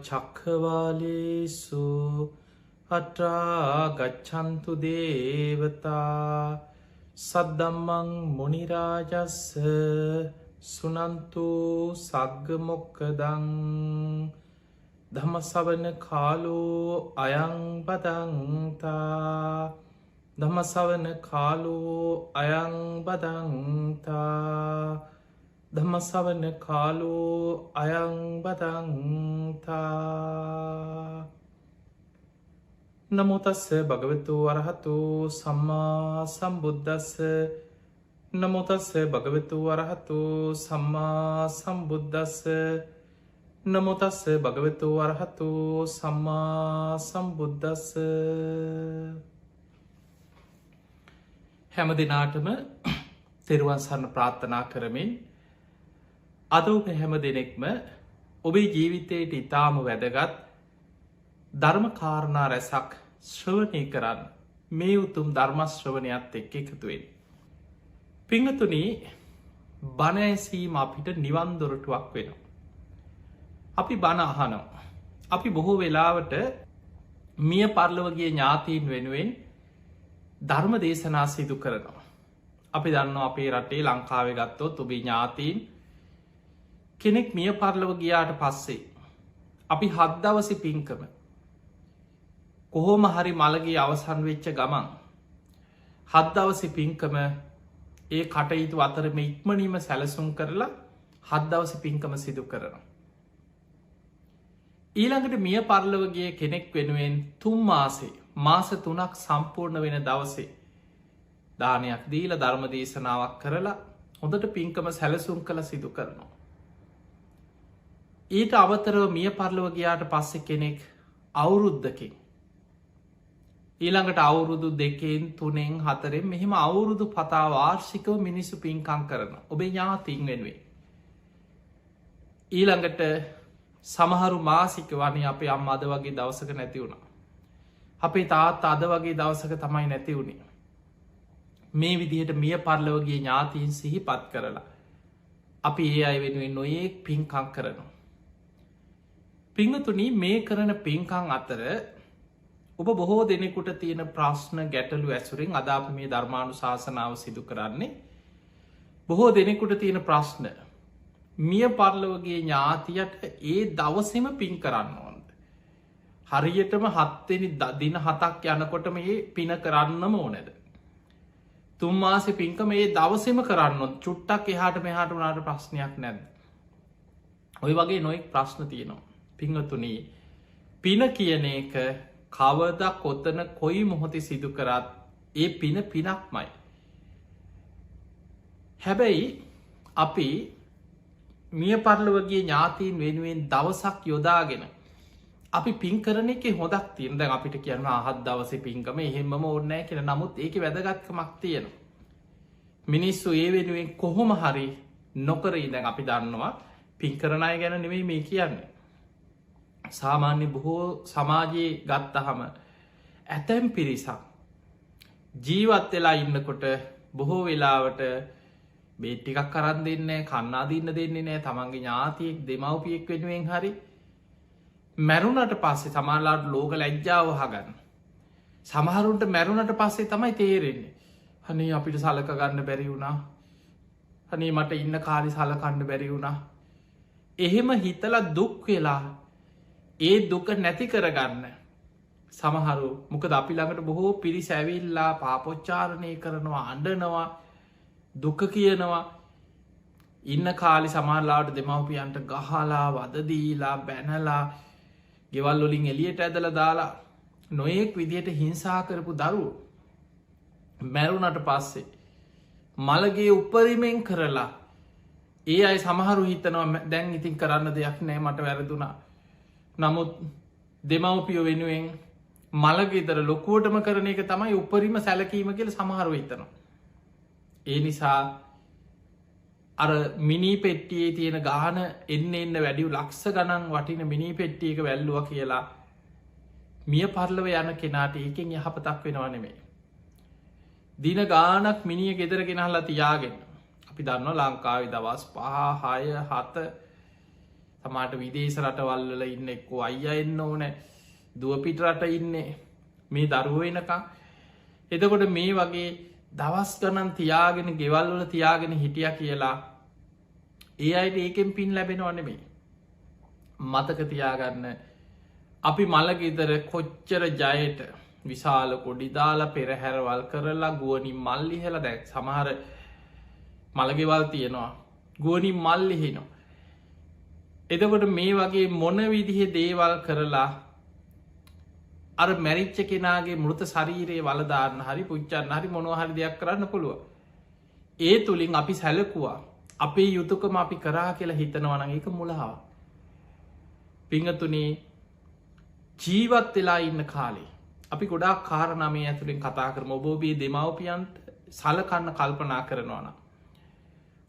චක්ඛවාලේසු අත්‍රා ගච්ඡන්තු දේවතා සද්දම්මං මුනි රාජස්ස සුනන්තු සග්ග මොක්ඛදං ධම්මස්සවන කාලෝ අයං බදන්තා ධම්මස්සවන කාලෝ අයං බදන්තා ධම්මස්සවන කාලෝ අයං බදන්තා නමෝ තස්ස භගවතු වරහතු සම්මා සම්බුද්දස්ස නමෝ තස්ස භගවතු වරහතු සම්මා සම්බුද්දස්ස නමෝ තස්ස භගවතු වරහතු සම්මා සම්බුද්දස්ස. හැම දිනාටම තෙරුවන් සරණ ප්‍රාර්ථනා කරමින් අද ඔබ හැම දෙනෙක්ම ඔබේ ජීවිතයට ඉතාම වැදගත් ධර්ම කාරණා රැසක් ශ්‍රවණය කරන්න මේ උතුම් ධර්ම ශ්‍රවණයත් එක්ක එකතු වෙන්න. පිංගතුනි, බණ ඇසීම අපිට නිවන් දොරටුවක් වෙනවා. අපි බණ අහනවා. අපි බොහෝ වෙලාවට මිය පරලොව ගිය ඥාතීන් වෙනුවෙන් ධර්ම දේශනා සිදු කරනවා. අපි දන්නවා අපේ රටේ ලංකාවේ ගත්තොත් ඔබේ ඥාතීන් කෙනෙක් මිය පරලොව ගියාට පස්සේ අපි 7 දවසේ පින්කම කොහොම හරි මළගේ අවසන් වෙච්ච ගමන් 7 දවසේ පින්කම ඒ කටයුතු අතරම ඉක්මනීම සැලසුම් කරලා 7 දවසේ පින්කම සිදු කරනවා. ඊළඟට මිය පරලොව ගිය කෙනෙක් වෙනුවෙන් 3 මාසේ මාස 3ක් සම්පූර්ණ වෙන දවසේ දානයක් දීලා ධර්ම දේශනාවක් කරලා හොඳට පින්කම සැලසුම් කළ සිදු කරනවා. ඊට අමතරව මිය පරලොව ගියාට පස්සේ කෙනෙක් අවුරුද්දකින් ඊළඟට අවුරුදු 2න් 3න් 4න් මෙහෙම අවුරුදු පතා වාර්ෂිකව මිනිස්සු පින්කම් කරනවා ඔබේ ඥාතීන් වෙනුවෙන්. ඊළඟට සමහරු මාසික වනේ අපේ අම්මා අද වගේ දවසක නැති වුණා. අපේ තාත්තා අද වගේ දවසක තමයි නැති වුණේ. මේ විදිහට මිය පරලොව ගිය ඥාතීන් සිහිපත් කරලා අපි ඒ අය වෙනුවෙන් නොයෙක් පින්කම් කරනවා. පිංගතුනි, මේ කරන පින්කම් අතර ඔබ බොහෝ දෙනෙකුට තියෙන ප්‍රශ්න ගැටලු ඇසුරින් අද අපි මේ ධර්මානුශාසනාව සිදු කරන්නේ. බොහෝ දෙනෙකුට තියෙන ප්‍රශ්න මිය පරලොව ගිය ඥාතියට ඒ දවසේම පින් කරන්න ඕනද? හරියටම 7 වෙනි දින 7ක් යනකොට මේ පින කරන්නම ඕනද? 3 මාසේ පින්කම මේ දවසේම කරන්න ඕනද? චුට්ටක් එහාට මෙහාට වුණාට ප්‍රශ්නයක් නැද්ද? ඔය වගේ නොයෙක් ප්‍රශ්න තියෙනවා. පින්වතුනි, පින කියන එක කවදා කොතන කොයි මොහොතේ සිදු කරත් ඒ පින පිනක්මයි. හැබැයි අපි මිය පරලොව ගිය ඥාතීන් වෙනුවෙන් දවසක් යොදාගෙන අපි පින් කරන එකේ හොඳක් තියෙන. දැන් අපිට කියනවා 7 දවසේ පින්කම එහෙමම ඕනේ නැහැ කියලා. නමුත් ඒකේ වැදගත්කමක් තියෙනවා. මිනිස්සු ඒ වෙනුවෙන් කොහොම හරි නොකරයි. දැන් අපි දන්නවා පින් කරන අය ගැන නෙමෙයි මේ කියන්නේ. සාමාන්‍ය බොහෝ සමාජයේ ගත්තහම ඇතැම් පිරිසක් ජීවත් වෙලා ඉන්නකොට බොහෝ වෙලාවට බේත් ටිකක් අරන් දෙන්නේ නැහැ, කන්න අදින්න දෙන්නේ නැහැ. තමන්ගේ ඥාතියෙක් දෙමව්පියෙක් වෙනුවෙන් හරි මැරුණට පස්සේ සමහරලාට ලෝක ලැජ්ජාව වහගන්න. සමහරුන්ට මැරුණට පස්සේ තමයි තේරෙන්නේ අනේ අපිට සලක ගන්න බැරි වුණා. අනේ මට ඉන්න කාලේ සලකන්න බැරි වුණා. එහෙම හිතලා දුක් වෙලා ඒ දුක නැති කරගන්න සමහරු මොකද අපි ළඟට බොහෝ පිරිස ඇවිල්ලා පාපොච්චාරණය කරනවා, අඬනවා, දුක කියනවා. ඉන්න කාලේ සමහරලාට දෙමව්පියන්ට ගහලා, වද දීලා, බැනලා, ගෙවල් වලින් එළියට ඇදලා දාලා නොයෙක් විදියට හිංසා කරපු දරුවෝ මැරුණට පස්සේ මළගේ උපරිමෙන් කරලා ඒ අය සමහරු හිතනවා දැන් ඉතින් කරන්න දෙයක් නැහැ, මට වැරදුනා. නමුත් දෙමව්පියෝ වෙනුවෙන් මළගෙදර ලොකුවටම කරන එක තමයි උපරිම සැලකීම කියලා සමහරව හිතනවා. ඒ නිසා අර මිනි පෙට්ටියේ තියෙන ගාන එන්න වැඩිව ලක්ෂ ගණන් වටින මිනි පෙට්ටියක වැල්ලුවා කියලා මිය පරලොව යන කෙනාට ඒකෙන් යහපතක් වෙනවා නෙමෙයි. දින ගානක් මිනිය ගෙදර ගෙනහලා තියාගෙන අපි දන්නවා ලංකාවේ දවස් 5 6 7 තමාට විදේශ රටවල්වල ඉන්න එක්කෝ අයිය එන්න ඕන දුවපිට රට ඉන්නේ මේ දරුව එනකා. එතකොට මේ වගේ දවස් ගණන් තියාගෙන ගෙවල්වල තියාගෙන හිටිය කියලා ඒ අයට ඒකෙන් පින් ලැබෙනව නෙමේ. මතක තියාගන්න අපි මළගෙදර කොච්චර ජයට විශාල කොඩිදාලා පෙරහැරවල් කරලා ගුවනින් මල්ලිහෙල දැක් සමහර මළගෙවල් තියෙනවා ගුවනින් මල්ලිහෙනවා. එතකොට මේ වගේ මොන විදිහ දේවල් කරලා අර මැරිච්ච කෙනාගේ මෘත ශරීරයේ වලදාන්න හරි පුච්චන්න හරි මොනවහරි දෙයක් කරන්න පුළුව. ඒ තුළින් අපි සැලකුවා අපේ යුතුකම අපි කරා කියලා හිතනවන එක මුලාව. පිංහතුනේ ජීවත් වෙලා ඉන්න කාලේ අපි ගොඩා කාරණමේ ඇතුළින් කතා කරම ඔබෝබේ දෙමවපියන්ට සලකන්න කල්පනා කරනවන.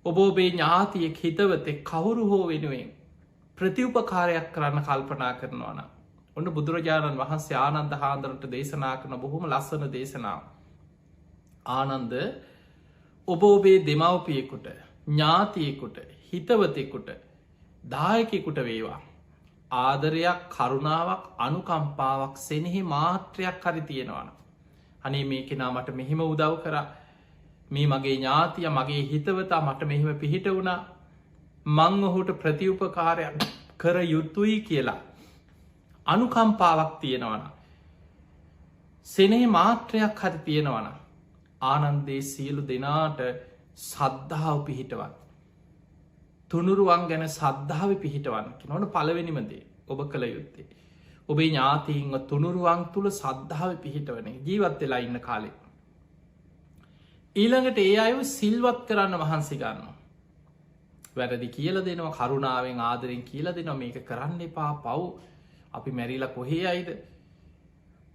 ඔබෝබේ ඥාතියෙක් හිතවතෙක් කවුරු හෝ වෙනුවෙන් ප්‍රතිඋපකාරයක් කරන්න කල්පනා කරනවන. ඔන්න බුදුරජාණන් වහන්සේ ආනන්ද හාන්දරට දේශනා කරන බොහොම ලස්සන දේශනාව. ආනන්ද ඔබ ඔබේ දෙමවපියෙකුට ඥාතියෙකුට හිතවතෙකුට දායකෙකුට වේවා. ආදරයක් කරුණාවක් අනුකම්පාවක් සෙනෙහි මාත්‍රයක් හරි තියෙනවන. අනේ මේ කෙනා මට මෙහෙම උදව් කර මේ මගේ ඥාතිය මගේ හිතවතා මට මෙහෙම පිහිට වුණා මං ඔහුට ප්‍රතිඋපකාරයක් කර යුතුයි කියලා. අනුකම්පාවක් තියෙනවන. සෙනෙහි මාත්‍රයක් හරි තියෙනවන. ආනන්දේ සියලු දෙනාට සද්ධාව පිහිටවත්. තුනුරුවන් ගැන සද්ධාව පිහිටවන්න නොන පලවෙනිමදේ ඔබ කළ යුත්තේ. ඔබේ ඥාතීන්ව තුනුරුවන් තුළ සද්ධාව පිහිටවන ජීවත් වෙලා ඉන්න කාලෙ. ඊළඟට ඒ අයු සිල්වත් කරන්න වහන්සි ගන්න. වැරදි කියල දෙනවා කරුණාවෙන් ආදරෙන් කියල දෙනවා මේක කරන්න එපා පව් අපි මැරිලා කොහේ අයිද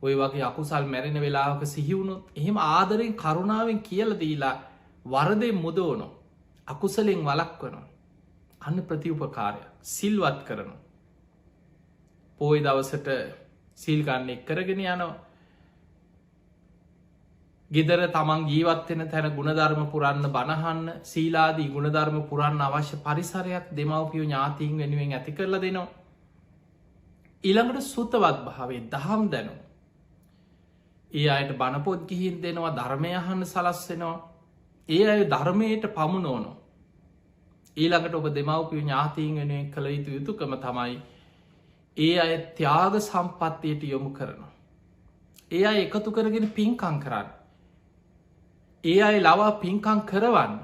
ඔය වගේ අකුසල් මැරෙන වෙලාවක සිහිවුණුත් එහෙම ආදරෙන් කරුණාවෙන් කියල දීලා වරදෙන් මුදෝනො අකුසලෙන් වලක් වනවා. අන්න ප්‍රතිඋපකාරයක් සිල්වත් කරනු. පෝය දවසට සිල්ගන්න එක් කරගෙන යනවා. ගෙදර තමන් ජීවත්වෙන තැන ගුණධර්ම පුරන්න බණහන්න සීලාදී ගුණධර්ම පුරන්න අවශ්‍ය පරිසරයක් දෙමවපියෝ ඥාතීන් වෙනුවෙන් ඇති කරල දෙනවා. ඊළඟට සුතවත් භාවේ දහම් දැනු. ඒ අයට බණපොත් ගිහින් දෙනවා ධර්මයහන්න සලස්වෙනවා. ඒ අය ධර්මයට පමුණෝනො. ඊළඟට ඔබ දෙමවපිය ඥාතීන් වෙනුවෙන් කළ යුතු යුතුකම තමයි ඒ අය ත්‍යාග සම්පත්තියට යොමු කරනවා. ඒ අය එකතු කරගෙන පින්කං කරන්න. ඒ අය ලවා පින්කං කරවන්න.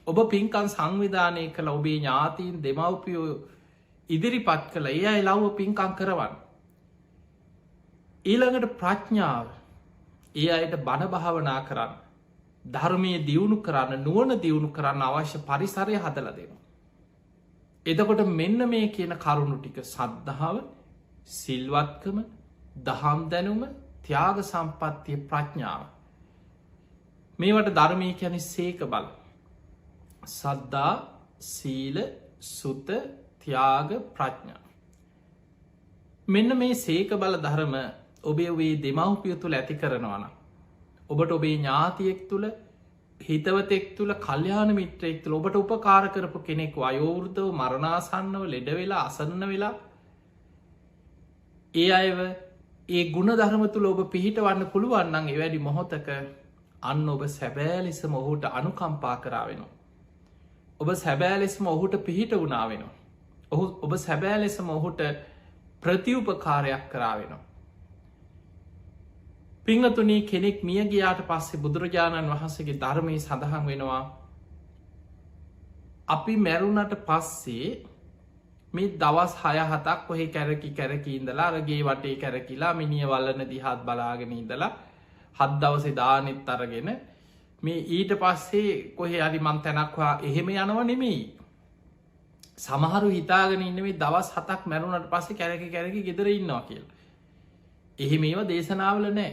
ඔබ පින්කන් සංවිධානය කළ ඔබේ ඥාතීන් දෙමවපියෝ ඉදිරිපත් කළ ඒ අයි ලව්ව පින්කං කරවන්න. ඊළඟට ප්‍රඥාව ඒ අයට බණ භාවනා කරන්න. ධර්මය දියුණු කරන්න නුවන දියුණු කරන්න අවශ්‍ය පරිසරය හදල දෙනවා. එතකොට මෙන්න මේ කියන කරුණු ටික සද්ධාව සිල්වත්කම දහම් දැනුම ත්‍යාග සම්පත්තිය ප්‍රඥාව. මේවට ධර්මය කියන සේක බල. සද්ධා සීල සුත ත්‍යාග ප්‍රඥා. මෙන්න මේ සේක බල ධර්ම ඔබේ වේ දෙමවපිය තුළ ඇති කරනවන. ඔබට ඔබේ ඥාතියෙක් තුළ හිතවතෙක් තුළ කල්්‍යාන මිත්‍රයෙක් තුළ ඔබට උපකාර කරපු කෙනෙක් අයෝවෘතව මරණාසන්නව ලෙඩ වෙලා අසන්න වෙලා ඒ අයව ඒ ගුණ ධර්ම තුළ ඔබ පිහිට වන්න පුළුවන්නන් එවැඩි මොහොතක අන්න ඔබ සැබෑලෙසම ඔහුට අනුකම්පා කරාවෙනවා. ඔබ සැබෑලෙසම ඔහුට පිහිට වුණාවෙනවා. ඔබ සැබෑලෙසම ඔහුට ප්‍රතිඋපකාරයක් කරාවෙනවා. පිංහතුනී කෙනෙක් මිය ගියාට පස්සේ බුදුරජාණන් වහන්සේගේ ධර්මය සඳහන් වෙනවා. අපි මැරුණට පස්සේ මේ දවස් 6-7ක් කොහෙ කැරකි කැරකි ඉඳලා අරගේ වටේ කැරකිලා මිනිිය වල්ලන දිහත් බලාගෙන ඉඳලා 7 දවසේ දානෙත් අරගෙන මේ ඊට පස්සේ කොහෙ අරි මං තැනක්වා එහෙම යනව නෙමෙයි. සමහරු හිතාගෙන ඉන්න මේ දවස් 7ක් මැරුණට පස්සේ කැරකි කැරකි ගෙදර ඉන්නවා කියලා. එහෙම ඒවා දේශනාවල නෑ.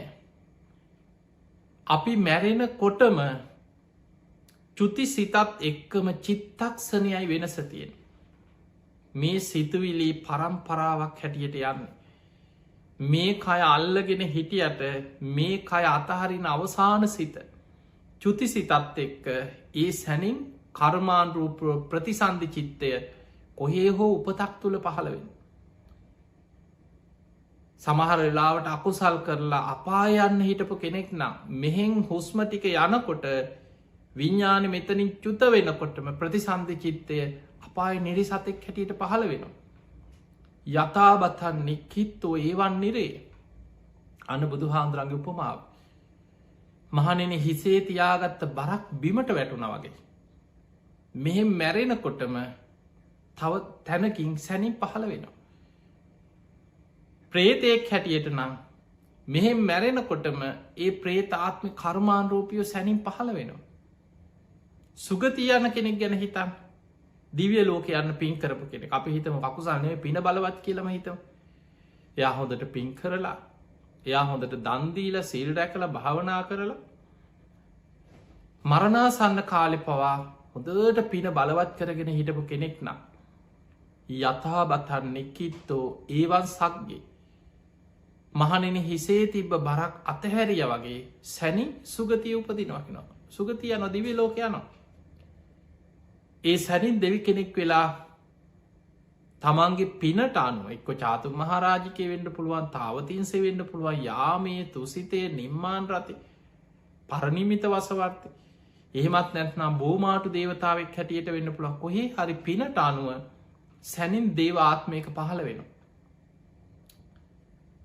අපි මැරෙන කොටම චුති සිතත් එක්කම චිත්තක්ෂණයයි වෙනස තියෙන. මේ සිතුවිලි පරම්පරාවක් හැටියට යන්න. මේ කය අල්ලගෙන හිටියට මේ කය අතහරින අවසාන සිත චුති සිතත් එක්ක ඒ සැනින් කර්මාන්රූප ප්‍රතිසන්ධි චිත්තය කොහේ හෝ උපතක් තුළ පහළවෙන්. සමහර වෙලාවට අකුසල් කරලා අපායන්න හිටපු කෙනෙක් නම් මෙහෙන් හුස්ම ටික යනකොට විඤ්ඥාන මෙතනින් චුත වෙනකොටම ප්‍රතිසන්ධ චිත්තය අපාය නිරි සතෙක් හැටියට පහළ වෙනවා. යථාබතන් නික්කිත්තෝ ඒවන් නිරේ අන බුදු හාන්දුරන්ගේ උපමාව. මහනෙන හිසේ තියාගත්ත බරක් බිමට වැටුණ වගේ. මෙහෙම මැරෙනකොටම තව තැනකින් සැනින් පහළ වෙනවා. ප්‍රේතයෙක් හැටියට නම් මෙහෙම මැරෙනකොටම ඒ ප්‍රේතාත්ම කර්මාණරූපියෝ සැනින් පහළ වෙනවා. සුගතියන කෙනෙක් ගැන හිතන් දිවිය ලෝක යන්න පින් කරපු කෙනෙ අපි හිතම කකුසන්නේ පින බලවත් කියලම හිතම. එයා හොඳට පින් කරලා එයා හොඳට දන්දීල සිල් රැකල භාවනා කරලා මරණාසන්න කාලෙ පවා හොඳට පින බලවත් කරගෙන හිටපු කෙනෙක් නම් යථා බතන් නික්කිත්තෝ ඒවන් සක්ගේ මහනෙන හිසේ තිබ්බ බරක් අතහැරිය වගේ සැනි සුගතිය උපදිනවකිනවා. සුගතිය නොදිවි ලෝක යනවා. ඒ සැනින් දෙවි කෙනෙක් වෙලා තමන්ගේ පිනට අනුව එක්ක චාතු මහරාජිකය වෙන්ඩ පුළුවන් තාවතින්සේ වෙන්ඩ පුළුවන් යාමේ තුසිතය නිම්මාන් රති පරණිමිත වසවර්ත එහෙමත් නැත්නම් බෝමාටු දේවතාවක් හැටියට වෙන්න පුළුවන් කොහේ හරි පිනට අනුව සැනින් දේවාත්මයක පහළ වෙන.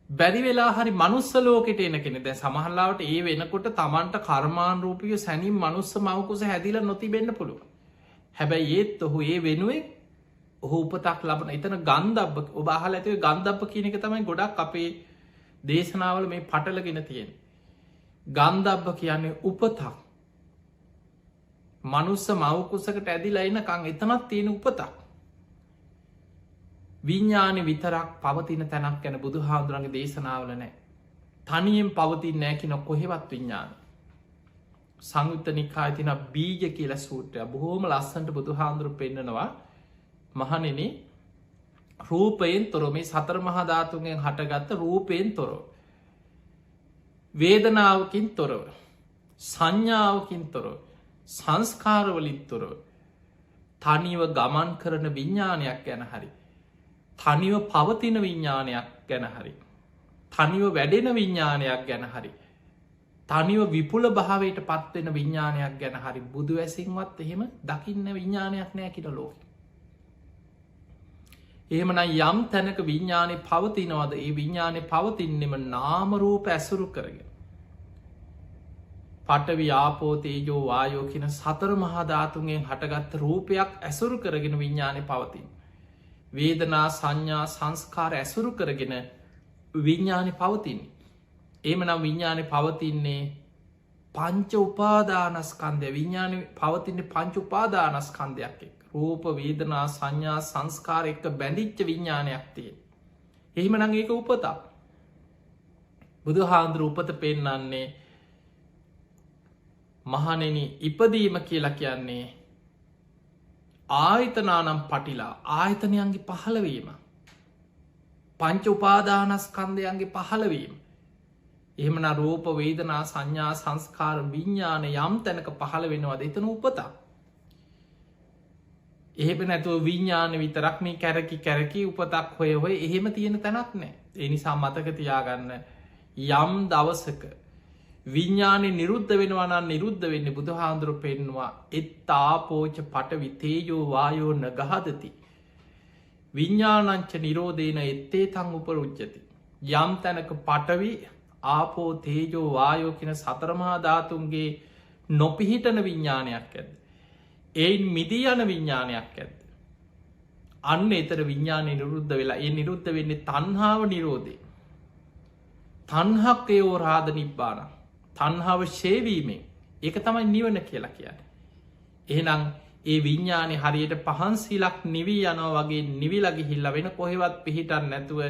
බැරි වෙලා හරි මනුස්ස ලෝකට එන කෙනෙ දැ සමහල්ලාවට ඒ වෙනකොට තමන්ට කර්මාන් රූපිය සැනින් මනුස්ස මවකුස හැදිල නොතිබෙන්න්න පුළුව. හැබැයි ඒත් ඔහු ඒ වෙනුවෙන් ඔහු උපතක් ලබන එතන ගන්ධබ ඔබහල ඇතිව ගන්ධබ්ප කියන එක තමයි ගොඩක් අපේ දේශනාවල මේ පටලගෙන තියෙන. ගන්ධබ්බ කියන්නේ උපතක් මනුස්ස මවකුසකට ඇදිලා එනකං එතනත් තියෙන උපතක්. විඤ්ඥාන විතරක් පවතින තැනක් ගැන බුදු හාදුරන්ගේ දේශනාවල නෑ. තනියෙන් පවතින් නෑකි නො කොහෙවත් විඤ්ඥාන. සංයුත්ත නිකාය තින බීජ කියල සූට්‍රය බොහෝම ලස්සන්ට බුදු හාන්දුරු පෙන්න්නනවා මහනෙන රූපයෙන් තොර මේ සතර මහධාතුන්ගෙන් හටගත්ත රූපයෙන් තොරව. වේදනාවකින් තොරව. සංඥාවකින් තොරව. සංස්කාරවලින් තොරව. තනිව ගමන් කරන විඤ්ඥානයක් ගැන හරි. තනිව පවතින විඤ්ඥානයක් ගැන හරි. තනිව වැඩෙන විඤ්ඥානයක් ගැන හරි. තනිව විපුල භාවයට පත්වෙන විඤ්ඥානයක් ගැන හරි බුදු ඇසින්වත් එහෙම දකින්න විඤ්ඥානයක් නෑ කිට ලෝක. එහෙමන යම් තැනක විඤ්ඥානය පවතිනවද ඒ විඤ්ඥානය පවතින්නෙම නාමරූප ඇසුරු කරගෙන. පටවි ආපෝතේජෝ වායෝ කියන සතර මහධාතුන්ගෙන් හටගත්ත රූපයක් ඇසුරු කරගෙන විඤ්ඥානය පවතින්. වේදනා සංඥා සංස්කාර ඇසුරු කරගෙන විඤ්ඥානය පවතින්. ඒමනම් විඤ්ඥානය පවතින්නේ පංච උපාදානස්කන්දය විඤ්ඥාන පවතින්නේ පංච උපාදානස්කන්දයක් එක් රූප වේදනා සංඥා සංස්කාර එක්ක බැඳිච්ච විඤ්ඥානයක් තිය. එහෙමනං ඒක උපතා. බුදු හාන්දුර උපත පෙන්නන්නේ මහනෙන ඉපදීම කියලා කියන්නේ ආයතනානම් පටිලා ආයතනයන්ගේ පහළවීම පංච උපාදානස්කන්දයන්ගේ පහළවීම එහෙමන රූප වේදනා සංඥා සංස්කාර විඤ්ඥාන යම් තැනක පහළ වෙනවාද එතන උපතා. එහෙම නැතුව විඤ්ඥාන විතරක් මේ කැරකි උපතක් හොය හොය එහෙම තියෙන තැනක් නෑ. එනිසා මතක තියාගන්න යම් දවසක විඤ්ඥානය නිරුද්ධ වෙනවනන් නිරුද්ධ වෙන්න බුදු හාන්දුරු පෙන්වා එත්තාපෝච පට විතේයෝ වායෝ නගහදති. විඤ්ඥානංච නිරෝධයන එත්තේ තං උපරුච්චති. යම් තැනක පටවි ආපෝ තේජෝ වායෝ කියන සතරමහා ධාතුන්ගේ නොපිහිටන විඤ්ඥානයක් ඇද. එයින් මිදී යන විඤ්ඥානයක් ඇද. අන්න එතර විඤ්ඥානය නිරුද්ධ වෙලා ඒ නිරුද්ධ වෙන්නේ තන්හාාව නිරෝධය. තන්හක්කයෝ රාධ නිබ්බාන තන්හාාව ශේවීමෙන් ඒක තමයි නිවන කියලා කියන්න. එහෙනම් ඒ විඤ්ඥානය හරියට පහන්සිලක් නිවී යනෝ වගේ නිවිලගේ හිල්ල වෙන කොහෙවත් පිහිටන් නැතුව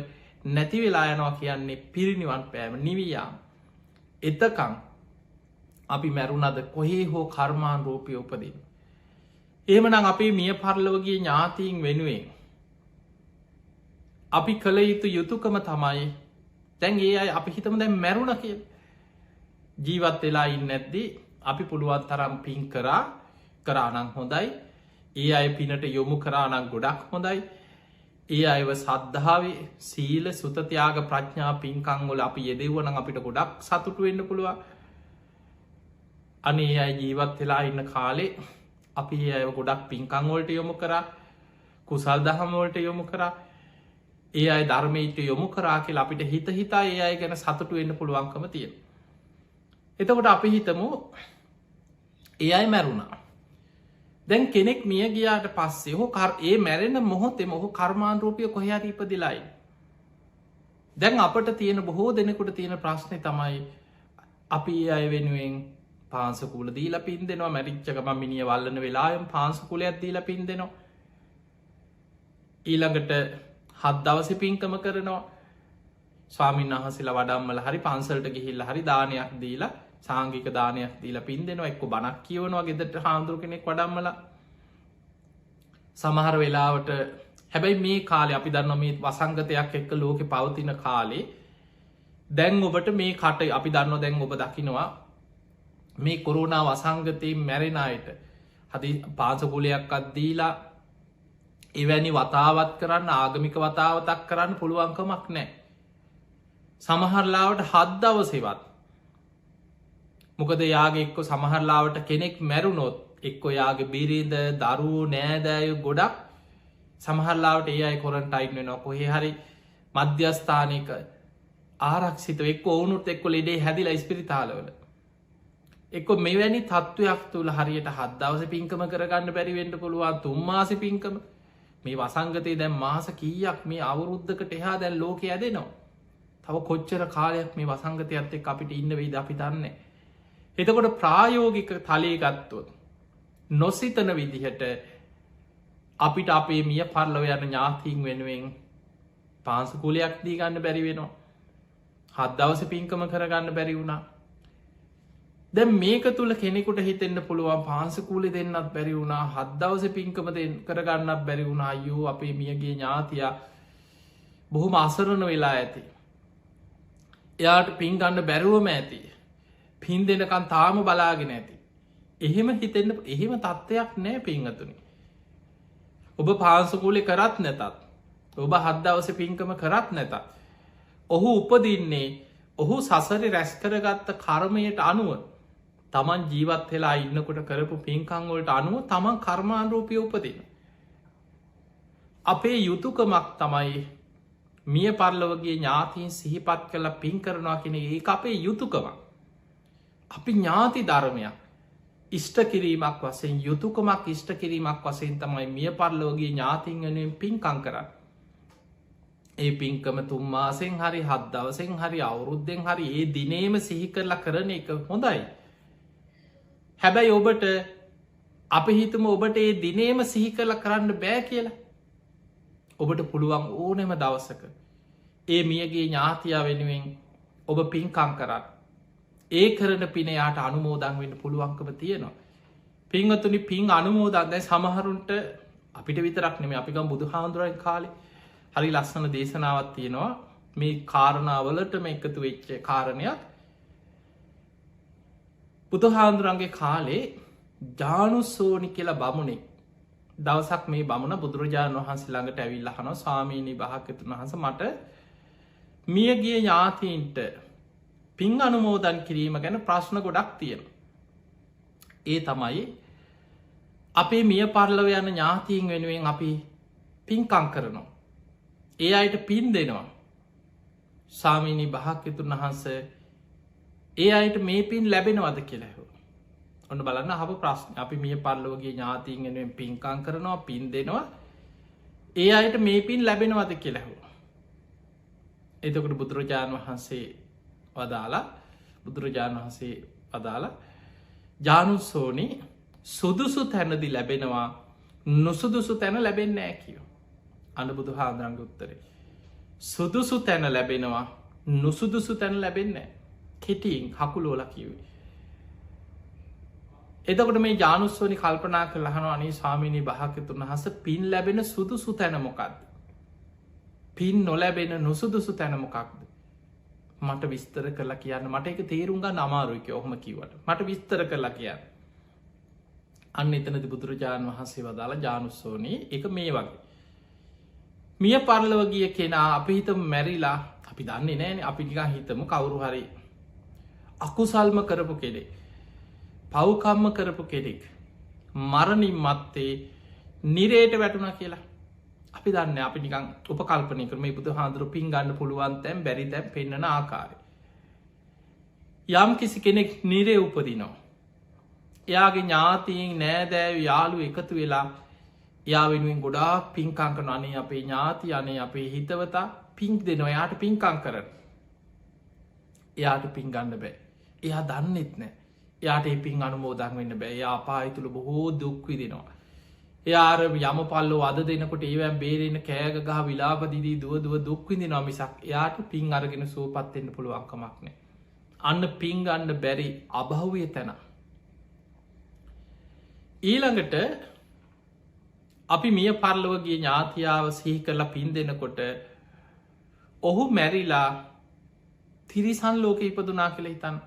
නැති වෙලා යනවා කියන්නේ පිරිනිවන් පෑම නිවයාම්. එතකං අපි මැරුණද කොහේ හෝ කර්මාන් රූපය උපදින්. ඒමනං අපේ මිය පරලවගේ ඥාතීන් වෙනුවෙන්. අපි කළ යුතු යුතුකම තමයි තැන් ඒ අයි අපි හිතම දැන් මැරුණ කිය. ජීවත් වෙලා ඉන්න ඇද්දී අපි පුළුවන් තරම් පින් කරානං හොඳයි ඒ අය පිනට යොමු කරානම් ගොඩක් හොඳයි. ඒ අයව සද්ධාවේ සීල සුතතියාග ප්‍රඥා පින්කංවල අපි යෙදෙව්වනම් අපිට ගොඩක් සතුටු වෙන්න පුළුවන්. අනේ අය ජීවත් වෙලා ඉන්න කාලේ අපි ඒ අය ගොඩක් පින්කංවලට යොමු කරා, කුසල් දහමවලට යොමු කරා, ඒ අය ධර්මයට යොමු කරා කියලා අපිට හිත හිතා ඒ අය ගැන සතුටු වෙන්න පුළුවන්කම තියෙන. එතකොට අපි හිතමු ඒ අය මැරුණා. දැන් කෙනෙක් මිය ගියාට පස්සේ ඔහු ඒ මැරෙන මොහොතේ ඔහු කර්මානුරූපීව කොහේ හරි ඉපදිලායි. දැන් අපට තියෙන බොහෝ දෙනෙකුට තියෙන ප්‍රශ්නේ තමයි අපි ඒ අය වෙනුවෙන් පාංශකූල දීලා පින් දෙනවා, මැරිච්ච ගමන් මිනිහ වල්ලන වෙලාවෙම පාංශකූලයක් දීලා පින් දෙනවා. ඊළඟට 7 දවසේ පින්කම කරනවා. ස්වාමීන් වහන්සේලා වඩම්මල හරි පන්සලට ගිහිල්ලා හරි දානයක් දීලා, සාංගික දානයක් දීලා පින් දෙනවා. එක්ක බණක් කියවනවා ගෙදරට හාමුදුරු කෙනෙක් වඩම්මලා. සමහර වෙලාවට හැබැයි මේ කාලේ අපි දන්නවා මේ වසංගතයක් එක්ක ලෝකේ පවතින කාලේ දැන් ඔබට මේ කට අපි දන්නවා දැන් ඔබ දකිනවා මේ කොරෝනා වසංගතයෙන් මැරෙන අයට හදි පාංශකූලයක්වත් දීලා එවැනි වතාවත් කරන්න, ආගමික වතාවතක් කරන්න පුළුවන්කමක් නැහැ. සමහරලාවට 7 දවසේවත්. මොකද යාගේ එක්ක සමහරලාවට කෙනෙක් මැරුණොත් එක්ක යාගේ බිරිඳ, දරුවෝ, නෑදෑයෝ ගොඩක් සමහරලාවට ඒ අය කොරන්ටයින් වෙනවා. කොහේ හරි මධ්‍යස්ථානයක ආරක්ෂිතව එක්ක ඔවුනුත් එක්ක ලෙඩේ හැදිලා ඉස්පිරිතාලවල. එක්ක මෙවැනි තත්ත්වයක් තුළ හරියට 7 දවසේ පින්කම කරගන්න බැරි වෙන්න පුළුවන්. 3 මාසේ පින්කම. මේ වසංගතයේ දැන් මාස කීයක් මේ අවුරුද්දකට එහා දැන් ලෝකෙ ඇදෙනවා. තව කොච්චර කාලයක් මේ වසංගතයත් එක්ක අපිට ඉන්න වෙයිද අපි දන්නේ. එතකොට ප්‍රායෝගික තලයේ ගත්තොත් නොසිතන විදිහට අපිට අපේ මිය පරලොව යන ඥාතීන් වෙනුවෙන් පාංශකූලයක් දී ගන්න බැරි වෙනවා. 7 දවසේ පින්කම කරගන්න බැරි වුණා. දැන් මේක තුල කෙනෙකුට හිතෙන්න පුළුවන් පාංශකූලෙ දෙන්නත් බැරි වුණා, 7 දවසේ පින්කම කරගන්නත් බැරි වුණා. අයියෝ අපේ මියගේ ඥාතියා බොහොම අසරණ වෙලා ඇති. එයාට පින් ගන්න බැරුවම ඇති. පින් දෙනකන් තාම බලාගෙන ඇති. එහෙම හිතෙන්න එහෙම තත්ත්වයක් නෑ පින්වතුනි. ඔබ පාංශකූලේ කරත් නැතත්, ඔබ 7 දවසේ පින්කම කරත් නැතත්, ඔහු උපදින්නේ ඔහු සසරේ රැස් කරගත්ත කර්මයට අනුව, තමන් ජීවත් වෙලා ඉන්නකොට කරපු පින්කම් වලට අනුව තමන් කර්මානුරූපීව උපදින. අපේ යුතුයකමක් තමයි මිය පරලොවගේ ඥාතීන් සිහිපත් කරලා පින් කරනවා කියන එක අපේ යුතුයකමක්. අපි ඥාති ධර්මයක් ඉෂ්ට කිරීමක් වශයෙන්, යුතුයකමක් ඉෂ්ට කිරීමක් වශයෙන් තමයි මිය පරලොවගේ ඥාතීන් වෙනුවෙන් පින්කම් කරන්නේ. ඒ පින්කම 3 මාසෙන් හරි 7 දවසෙන් හරි අවුරුද්දෙන් හරි ඒ දිනේම සිහි කරලා කරන එක හොඳයි. හැබැයි ඔබට අපි හිතමු ඔබට ඒ දිනේම සිහි කරලා කරන්න බෑ කියලා. ඔබට පුළුවන් ඕනෙම දවසක ඒ මියගේ ඥාතියා වෙනුවෙන් ඔබ පින්කම් කරන්න. ඒ කරන පින යාට අනුමෝදන් වෙන්න පුළුවන්කම තියෙනවා. පින්වතුනි, පින් අනුමෝදන් දැන් සමහරුන්ට අපිට විතරක් නෙමෙයි, අපි ගමු බුදුහාමුදුරන් කාලේ හරි ලස්සන දේශනාවක් තියෙනවා. මේ කාරණාවලටම එකතු වෙච්ච කාරණයක්. බුදුහාමුදුරන්ගේ කාලේ ජානුස්සෝනි කියලා බමුණෙක් දවසක් මේ බමුණ බුදුරජාණන් වහන්සේ ළඟට ඇවිල්ලා අහනවා, ස්වාමීනි භාග්‍යවතුන් වහන්සේ, මට මියගිය ඥාතීන්ට පින් අනුමෝදන් කිරීම ගැන ප්‍රශ්න ගොඩක් තියෙනවා. ඒ තමයි අපේ මිය පරලොව යන ඥාතීන් වෙනුවෙන් අපි පින්කම් කරනවා. ඒ අයට පින් දෙනවා. ස්වාමීනි භාග්‍යවතුන් වහන්සේ, ඒ අයට මේ පින් ලැබෙනවද කියලා ඇහුවා. ඔන්න බලන්න අහපු ප්‍රශ්නේ. අපි මිය පරලොවගේ ඥාතීන් වෙනුවෙන් පින්කම් කරනවා, පින් දෙනවා. ඒ අයට මේ පින් ලැබෙනවද කියලා ඇහුවා. එතකොට බුදුරජාණන් වහන්සේ වදාලා ජානුස්සෝනි, සුදුසු තැනදී ලැබෙනවා, නුසුදුසු තැන ලැබෙන්නේ නැහැ කියෝ. අන්න බුදුහාමුදුරන්ගේ උත්තරේ. සුදුසු තැන ලැබෙනවා, නුසුදුසු තැන ලැබෙන්නේ නැහැ. කෙටියෙන් හකුලෝලා කිව්වේ. එතකොට මේ ජානුස්සෝනි කල්පනා කරලා අහනවා, අනේ ස්වාමීනි භාග්‍යවතුන් වහන්සේ, පින් ලැබෙන සුදුසු තැන මොකක්ද? පින් නොලැබෙන නුසුදුසු තැන මොකක්ද? මට විස්තර කරලා කියන්න. මට ඒක තේරුම් ගන්න අමාරුයි කියලා ඔහොම කිව්වට. මට විස්තර කරලා කියන්න. අන්න එතනති බුදුරජාණන් වහන්සේ වදාලා ජානුස්සෝනී එක මේ වගේ. මිය පරලව ගිය කෙනා අපි හිතම මැරිලා අපි දන්නේ නෑන අපි නිකා හිතම කවුරු හරි අකුසල්ම කරපු කෙනෙක් පව්කම්ම කරපු කෙනෙක් මරණින් මත්තේ නිරේට වැටුණ කියලා අපි දන්න අපි නිකං උපකල්පනය කරම බුදු හාදුරු පින් ගන්න පුළුවන් තැම් බැරි තැම් පෙන්න්නන ආකාරය. යම් කිසි කෙනෙක් නිරේ උපදිනවා. එයාගේ ඥාතීන් නෑදෑව යාලු එකතු වෙලා යා වෙනුවෙන් ගොඩා පින්කංකන අනේ අපේ ඥාති අනේ අපේ හිතවතා පින්ක් දෙනවා යාට පින්කං කරන. එයාට පින් ගන්න බෑ. එයා දන්නෙත් නෑ. යාට පින් අනුමෝදන් වෙන්න බෑ යා පායිතුළ බොහෝ දුක්වි දෙනවා. එයාර යම පල්ලෝ අද දෙනකොට ඒවැම් බේරෙන කෑගගහ විලාපදිදී දුව දුක්විදි නොමිසක් එයාට පින් අරගෙන සුවපත්වෙන්න පුළුවන්කමක් නෑ. අන්න පින්ගන්න බැරි අභව්‍ය තැන. ඊළඟට අපි මිය පරලවගේ ඥාතියාව සිහි කරලා පින් දෙනකොට ඔහු මැරිලා තිරිසන් ලෝක ඉපදුනා කියල හිතන්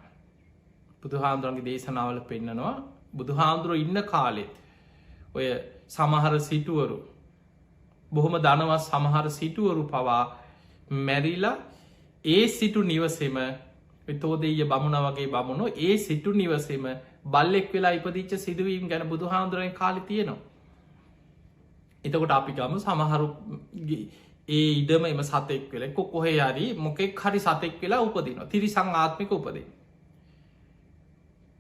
බුදු හාමුදුරන්ගේ දේශනාවල පෙන්න්නනවා බුදු හාමුදුරුව ඉන්න කාලෙත් ඔය සමහර සිටුවරු බොහොම දනවත් සමහර සිටුවරු පවා මැරිලා ඒ සිටු නිවසෙම තෝදෙය බමුණ වගේ බමුණු ඒ සිටු නිවසෙම බල්ලෙක් වෙලා ඉපදිච්ච සිදුවීම් ගැන බුදු හාමුදුරුවෙන් කාලි තියෙනවා. එතකොට අපි ගම සමහරු ඒ ඉඩම එම සතෙක් වෙල කොහේ හරි මොකෙක් හරි සතෙක් වෙලා උපදිනවා තිරිසං ආත්මික උපදේ.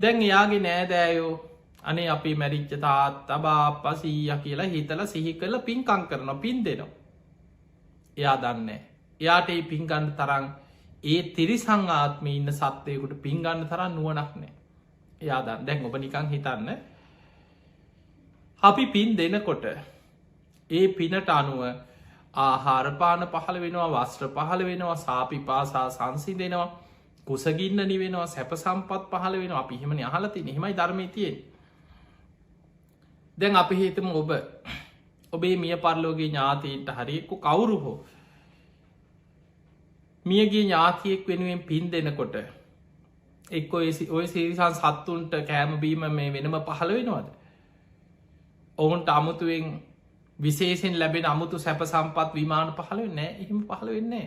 දැන් එයාගේ නෑදෑයෝ අනේ අපි මැරිච්ච තාත් තබා පසීය කියලා හිතල සිහි කල පින්කං කරන පින් දෙනවා. එයා දන්න එයාට ඒ පින්ගන්න තරන් ඒ තිරිසං ආත්ම ඉන්න සත්වයකුට පින්ගන්න තරන් නුවනක් නෑ. එයා දන්න දැන් ඔබ නිකං හිතන්න අපි පින් දෙනකොට ඒ පිනට අනුව ආහාරපාන පහළ වෙනවා වස්ත්‍ර පහළ වෙනවා සාපි පාසා සංසි දෙනවා කුසගින්න නිවෙනවා සැප සම්පත් පහළ වෙන අපි හිමනි අහලති නෙහෙමයි ධර්මය තියෙන්. දැන් අපි හිතම ඔබේ මිය පරලෝගේ ඥාතීන්ට හරිෙක්කු කවුරු හෝ මියගේ ඥාතියෙක් වෙනුවෙන් පින් දෙනකොට එක් ඔය සිරිසන් සත්තුන්ට කෑමබීම මේ වෙනම පහළ වෙනවාද. ඔවුන්ට අමුතුවෙන් විශේෂෙන් ලැබෙන අමුතු සැප සම්පත් විමාන පහළ නෑ එහෙම පහළ වෙන්නේ.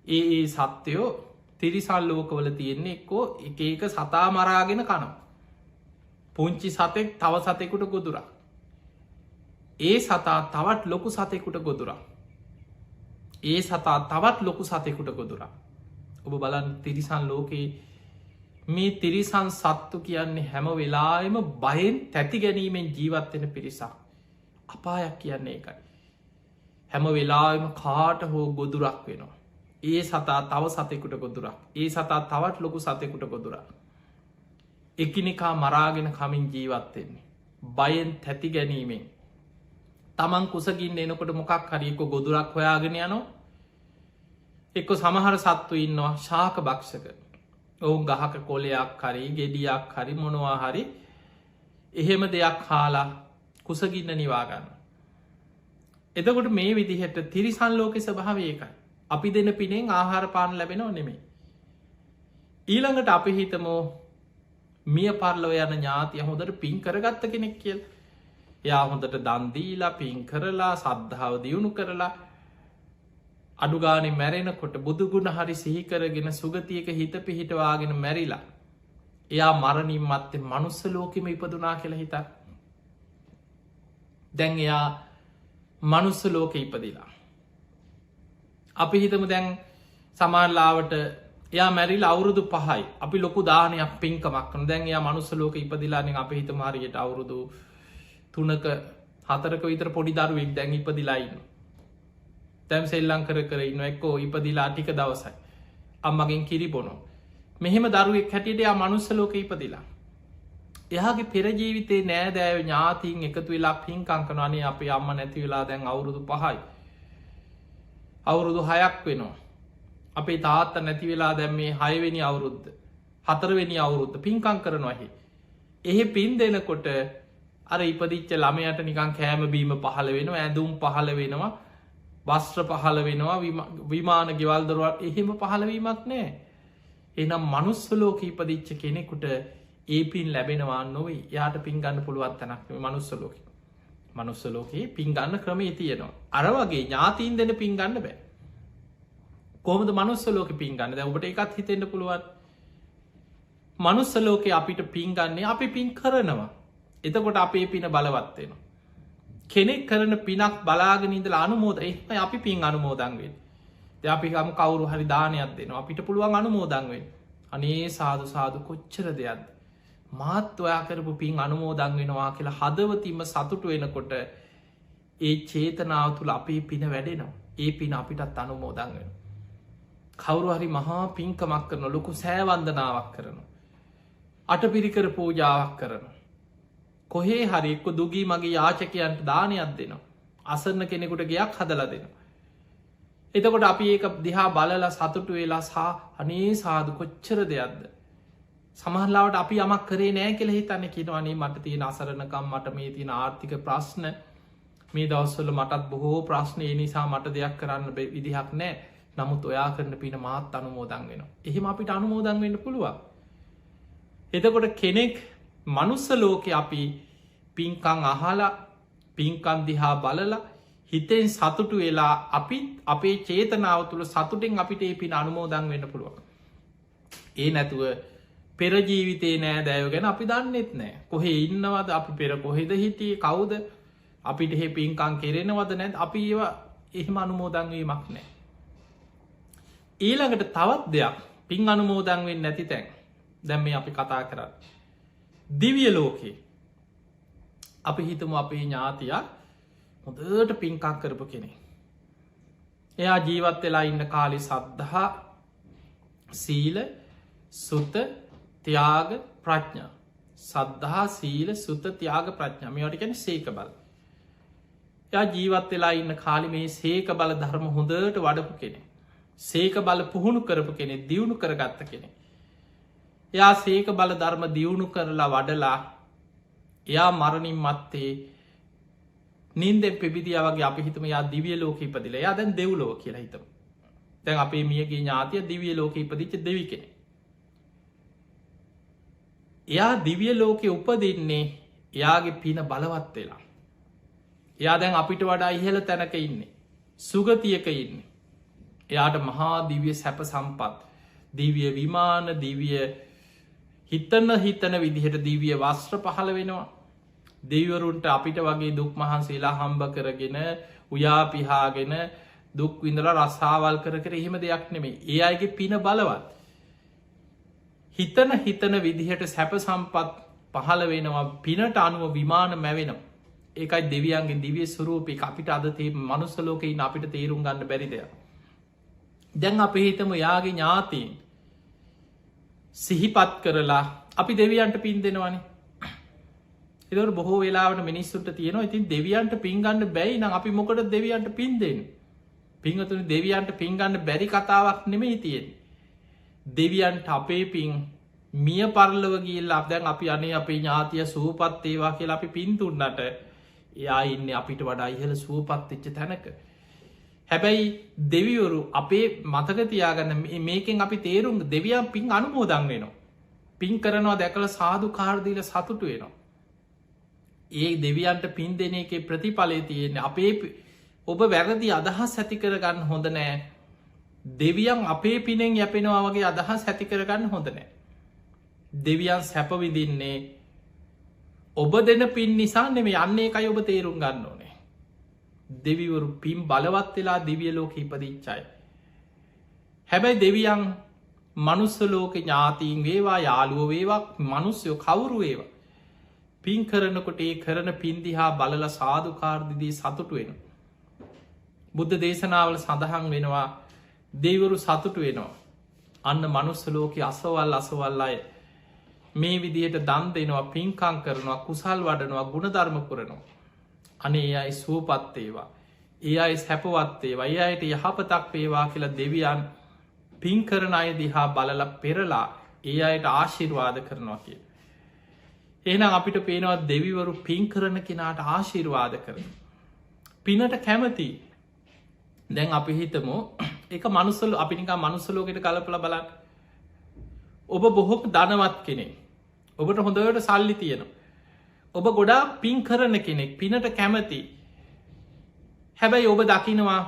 ඒ සත්‍යයෝ තිරිසල් ලෝකවල තියෙන්නේ එක්කෝ එක සතා මරාගෙන කනවා. පුංචි සතෙක් තව සතෙකුට ගොදුරා. ඒ සතා තවත් ලොකු සතෙකුට ගොදුරා. ඒ සතා තවත් ලොකු සතෙකුට ගොදුරා. ඔබ බලන් තිරිසන් ලෝකයේ මේ තිරිසන් සත්තු කියන්නේ හැම වෙලාම බයෙන් තැති ගැනීමෙන් ජීවත්වෙන පිරිසක්. අපායක් කියන්නේ එකයි. හැම වෙලාම කාට හෝ ගොදුරක් වෙනවා. ඒ සතා තව සතෙකුට ගොදුරක්. ඒ සතා තවත් ලොකු සතෙකුට ගොදුරා. එකිනෙකා මරාගෙන කමින් ජීවත්වෙන්නේ. බයෙන් තැති ගැනීමෙන් තමන් කුසගින් එනකොට මොකක් හරික ගොදුරක් හොයාගෙන යනවා. එක්ක සමහර සත්තු ඉන්නවා ශාක භක්ෂක ඔවුන් ගහක කොලයක් හරි ගෙඩියක් හරි මොනවා හරි එහෙම දෙයක් හාලා කුසගින්න නිවාගන්න. එතකොට මේ විදිහට තිරිසන් ලෝක ස්වභාව ඒකයි. අපි දෙන පිනෙන් ආහාර පාන ලැබෙනව නෙමේ. ඊළඟට අපි හිතමෝ මිය පරලව යන ඥාතිය හොඳට පින් කරගත්ත කෙනෙක් කියල්. යා හොඳට දන්දීලා පින් කරලා සද්ධාව දියුණු කරලා අඩුගානෙ මැරෙනකොට බුදුගුණ හරි සිහිකරගෙන සුගතියක හිත පිහිටවාගෙන මැරිලා. එයා මරණින් මත්තේ මනුස්ස ලෝකෙම ඉපදුනා කියලා හිතා. දැන් එයා මනුස්ස ලෝක ඉපදිලා. අපි හිතම දැන් සමාල්ලාවට එයා මැරිල් අවුරුදු 5යි අපි ලොකු දානයක් පින්කමක්න දැන් එයා මනුස්ස ලෝක ඉපදිලානෙ අප හිත මාරියට අවුරුදු 3ක 4ක විතර පොඩි දරුවෙක් දැන් ඉපදිලායින්න. තැම් සෙල්ලං කර ඉන්න එක්කෝ ඉපදිලා ටික දවසයි. අම්මගෙන් කිරි බොනෝ. මෙහෙම දරුවෙක් හැටියට යා මනුස්ස ලෝක ඉපදිලා. එයාගේ පෙරජීවිතේ නෑදෑව ඥාතින් එකතු වෙලා පින්කංකනනේ අපේ අම්ම නැති වෙලා දැන් අවුරුදු 5යි. අවුරුදු 6ක් වෙනවා. අපේ තාත්ත නැති වෙලා දැම් මේ 6වෙනි අවුරුද්ධ 4වෙනි අවුරුද්ධ පින්කං කරනවාහි. එහෙ පින් දෙනකොට අර ඉපදිච්ච ළමයට නිකන් කෑම බීම පහළ වෙනවා ඇඳුම් පහළ වෙනවා වස්ත්‍ර පහළ වෙනවා විමාන ගෙවල්දරුවත් එහෙම පහළවීමක් නෑ. එනම් මනුස්ස ලෝක ඉපදිච්ච කෙනෙකුට ඒ පින් ලැබෙනවා නොවේ යාට පින් ගන්න පුළුවන් තැනක් මනුස්සලෝක මනුස්සලෝකයේ පින් ගන්න ක්‍රමේ තියෙනවා අර වගේ ඥාතීන් දෙන පින් ගන්න බෑ කොහොමද මනුස්සලෝක පින් ගන්න දැන් ඔබට එකත් හිතෙන්න පුළුවන් මනුස්සලෝකේ අපිට පින් ගන්නේ අපි පින් කරනවා එතකොට අපේ පින බලවත් වෙනවා කෙනෙක් කරන පිනක් බලාගෙන ඉඳලා අනුමෝදන් එහෙමයි අපි පින් අනුමෝදන් වෙන්නේ දැන් අපි ගමු කවුරු හරි දානයක් දෙනවා අපිට පුළුවන් අනුමෝදන් වෙන්න අනේ සාදු සාදු කොච්චර දෙයක්ද මාත් ඔයා කරපු පින් අනුමෝදන් වෙනවා කියලා හදවතින්ම සතුටු වෙනකොට ඒ චේතනාව තුළ අපේ පින වැඩෙනවා ඒ පින අපිටත් අනුමෝදන් වෙනවා කවුරු හරි මහා පින්කමක් කරන ලොකු සෑවන්දනාවක් කරනවා අටපිරිකර පූජාවක් කරනවා කොහේ හරි එක්ක දුගී මගේ යාචකයන්ට දානයක් දෙනවා අසරණ කෙනෙකුට ගයක් හදලා දෙනවා එතකොට අපි ඒක දිහා බලලා සතුටු වෙලා සහ අනේ සාදු කොච්චර දෙයක්ද සමහරලාවට අපි යමක් කරේ නෑ කියලා හිතන්නේ කියනවා අනේ මට තියෙන අසරණකම් මට මේ තියෙන ආර්ථික ප්‍රශ්න මේ දවස්වල මටත් බොහෝ ප්‍රශ්න ඒ නිසා මට දෙයක් කරන්න විදිහක් නෑ නමුත් ඔයා කරන පින මාත් අනුමෝදන් වෙනවා එහෙම අපිට අනුමෝදන් වෙන්න පුළුවන් එතකොට කෙනෙක් මනුස්ස ලෝකේ අපි පින්කම් අහලා පින්කම් දිහා බලලා හිතෙන් සතුටු වෙලා අපිත් අපේ චේතනාව තුළ සතුටෙන් අපිට ඒ පින අනුමෝදන් වෙන්න පුළුවන් ඒ නැතුව පෙර ජීවිතේ නෑ දෑයෝ ගැන අපි දන්නෙත් නෑ කොහේ ඉන්නවද අපි පෙර කොහෙද හිටියේ කවුද අපිට එහෙ පින්කම් කෙරෙනවද නැද්ද අපි ඒවා එහෙම අනුමෝදන් වීමක් නෑ ඊළඟට තවත් දෙයක් පින් අනුමෝදන් වෙන්නේ නැති තැන් දැන් මේ අපි කතා කරන්නේ දිව්‍ය ලෝකේ අපි හිතමු අපේ ඥාතියා හොඳට පින්කම් කරපු කෙනෙක් එයා ජීවත් වෙලා ඉන්න කාලේ සද්ධා සීල සුත ත්‍යාග ප්‍රඥා සද්ධා සීල සුත ත්‍යාග ප්‍රඥා මේවට කියන්නේ සීක බල එයා ජීවත් වෙලා ඉන්න කාලේ මේ සීක බල ධර්ම හොඳට වඩපු කෙනෙක් සීක බල පුහුණු කරපු කෙනෙක් දියුණු කරගත්ත කෙනෙක් එයා සීක බල ධර්ම දියුණු කරලා වඩලා එයා මරණින් මත්තේ නින්දෙන් පෙබිදියා වගේ අපි හිතමු යා දිව්‍ය ලෝකෙ ඉපදිලා එයා දැන් දෙව්ලොව කියලා හිතමු දැන් අපේ මියගේ ඥාතිය දිව්‍ය ලෝකෙ ඉපදිච්ච දෙවි කෙනෙක් එයා දිව්‍ය ලෝකෙ උපදින්නේ එයාගේ පින බලවත් වෙලා එයා දැන් අපිට වඩා ඉහළ තැනක ඉන්නේ සුගතියක ඉන්නේ එයාට මහා දිව්‍ය සැප සම්පත් දිව්‍ය විමාන දිව්‍ය හිතන විදිහට දිව්‍ය වස්ත්‍ර පහළ වෙනවා දෙවිවරුන්ට අපිට වගේ දුක් මහන්සේලා හම්බ කරගෙන උයා පිහාගෙන දුක් විඳලා රස්සාවල් කර එහෙම දෙයක් නෙමෙයි ඒ අයගේ පින බලවත් හිතන විදිහට සැප සම්පත් පහළ වෙනවා පිනට අනුව විමාන මැවෙනවා ඒකයි දෙවියන්ගේ දිව්‍ය ස්වරූපේ අපිට අද මනුස්ස ලෝකේ ඉන්න අපිට තේරුම් ගන්න බැරි දෙයක් දැන් අපි හිතමු යාගේ ඥාතීන් සිහිපත් කරලා අපි දෙවියන්ට පින් දෙනවනේ එතකොට බොහෝ වෙලාවට මිනිස්සුන්ට තියෙනවා ඉතින් දෙවියන්ට පින් ගන්න බැයි නම් අපි මොකටද දෙවියන්ට පින් දෙන්නේ පින්වතුනි දෙවියන්ට පින් ගන්න බැරි කතාවක් නෙමෙයි තියෙන්නේ දෙවියන්ට අපේ පින් මිය පරලොව ගිහිල්ලා දැන් අපි අනේ අපේ ඥාතිය සුවපත් වේවා කියලා අපි පින් දුන්නට එයා ඉන්නේ අපිට වඩා ඉහළ සුවපත් වෙච්ච තැනක හැබැයි දෙවිවරු අපේ මතක තියාගන්න මේකෙන් අපි තේරුම් දෙවියන් පින් අනුමෝදන් වෙනවා පින් කරනවා දැකලා සාදුකාර දීලා සතුටු වෙනවා ඒ දෙවියන්ට පින් දෙන එකේ ප්‍රතිඵලය තියෙන්නේ අපේ ඔබ වැරදි අදහස් ඇති කරගන්න හොඳ නෑ දෙවියන් අපේ පිනෙන් යැපෙනවා වගේ අදහස් ඇති කරගන්න හොඳ නෑ දෙවියන් සැප විඳින්නේ ඔබ දෙන පින් නිසා නෙමෙයි යන්නේ එකයි ඔබ තේරුම් ගන්න ඕනේ දෙවිවරු පින් බලවත් වෙලා දිව්‍ය ලෝකෙ ඉපදිච්ච අය හැබැයි දෙවියන් මනුස්ස ලෝක ඥාතීන් වේවා යාළුවෝ වේවා මිනිස්සුયો කවුරු වේවා පින් කරනකොට ඒ කරන පින් දිහා බලලා සාදුකාර දීදී සතුටු වෙනවා බුද්ධ දේශනාවල සඳහන් වෙනවා දෙවිවරු සතුටු වෙනවා අන්න මනුස්ස ලෝකේ අසවල් අය මේ විදිහට දන් දෙනවා පින්කම් කරනවා කුසල් වඩනවා ගුණධර්ම පුරනවා අනේ ඒ අය සුවපත් වේවා ඒ අය සැපවත් වේවා ඒ අයට යහපතක් වේවා කියලා දෙවියන් පින් කරන අය දිහා බලලා පෙරලා ඒ අයට ආශිර්වාද කරනවා කියලා එහෙනම් අපිට පේනවා දෙවිවරු පින් කරන කෙනාට ආශිර්වාද කරන පිනට කැමති දැන් අපි හිතමු එක මනුස්සල අපි නිකන් මනුස්ස ලෝකෙට කලපලා බලන්න ඔබ බොහොම ධනවත් කෙනෙක් ඔබට හොඳට සල්ලි තියෙනවා. ඔබ ගොඩා පින් කරන කෙනෙක්, පිනට කැමති. හැබැයි ඔබ දකිනවා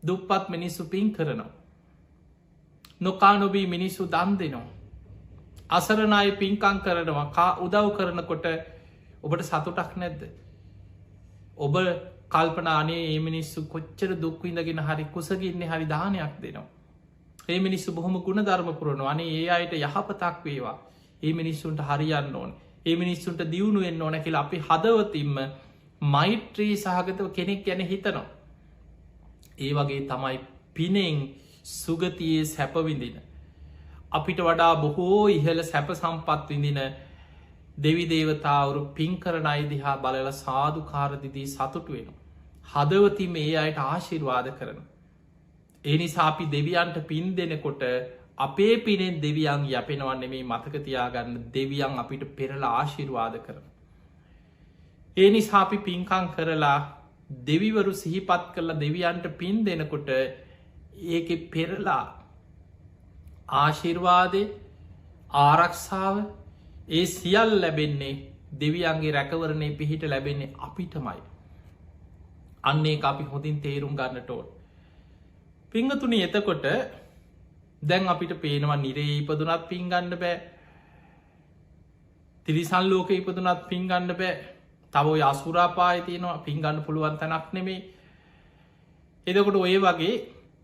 දුප්පත් මිනිස්සු පින් කරනවා. නොකා නොබී මිනිස්සු දන් දෙනවා. අසරණයි පින්කං කරනවා, උදව් කරනකොට ඔබට සතුටක් නැද්ද? ඔබ කල්පනානේ ඒ මිනිස්සු කොච්චර දුක්විඳගෙන හරි කුසගින්නේ හරි දානයක් දෙනවා. ඒ මිනිස්සු බොහොම ගුණ ධර්ම පුරනවා. අනේ ඒ අයට යහපතක් වේවා. ඒ මිනිස්සුන්ට හරියන්න ඕන. ඒ මිනිස්සුන්ට දියුණු වෙන්න ඕන කියලා අපි හදවතින්ම මෛත්‍රී සහගතව කෙනෙක් ගැන හිතනවා. ඒ වගේ තමයි පිනෙන් සුගතියේ සැපවිඳින. අපිට වඩා බොහෝ ඉහළ සැප සම්පත් විඳින දෙවි දේවතාවරු පින් කරන අය දිහා බලලා සාදුකාරදිදී සතුටු වෙනවා. හදවතින් මේ අයට ආශිර්වාද කරන. ඒ නිසා අපි දෙවියන්ට පින් දෙනකොට අපේ පිනෙන් දෙවියන් යැපෙනවන්නේ මේ මතක තියාගන්න, දෙවියන් අපිට පෙරලා ආශිර්වාද කරන. ඒ නිසා අපි පින්කං කරලා දෙවිවරු සිහිපත් කරලා දෙවියන්ට පින් දෙනකොට ඒක පෙරලා ආශිර්වාදය, ආරක්ෂාව, ඒ සියල් ලැබෙන්නේ දෙවියන්ගේ රැකවරණය පිහිට ලැබෙන්නේ අපිටමයි. අන්නේ අපි හොඳින් තේරුම් ගන්නට ඕන. පිංගතුනි, එතකොට දැන් අපිට පේනවා නිරේ ඉපදුනත් පින්ගන්න බෑ, තිරිසන් ලෝක ඉපදුනත් පින්ගන්න බෑ, තව අසුරාපාය තියෙනවා පින්ගන්න පුළුවන් තැනක් නෙමේ. එදකොට ඔය වගේ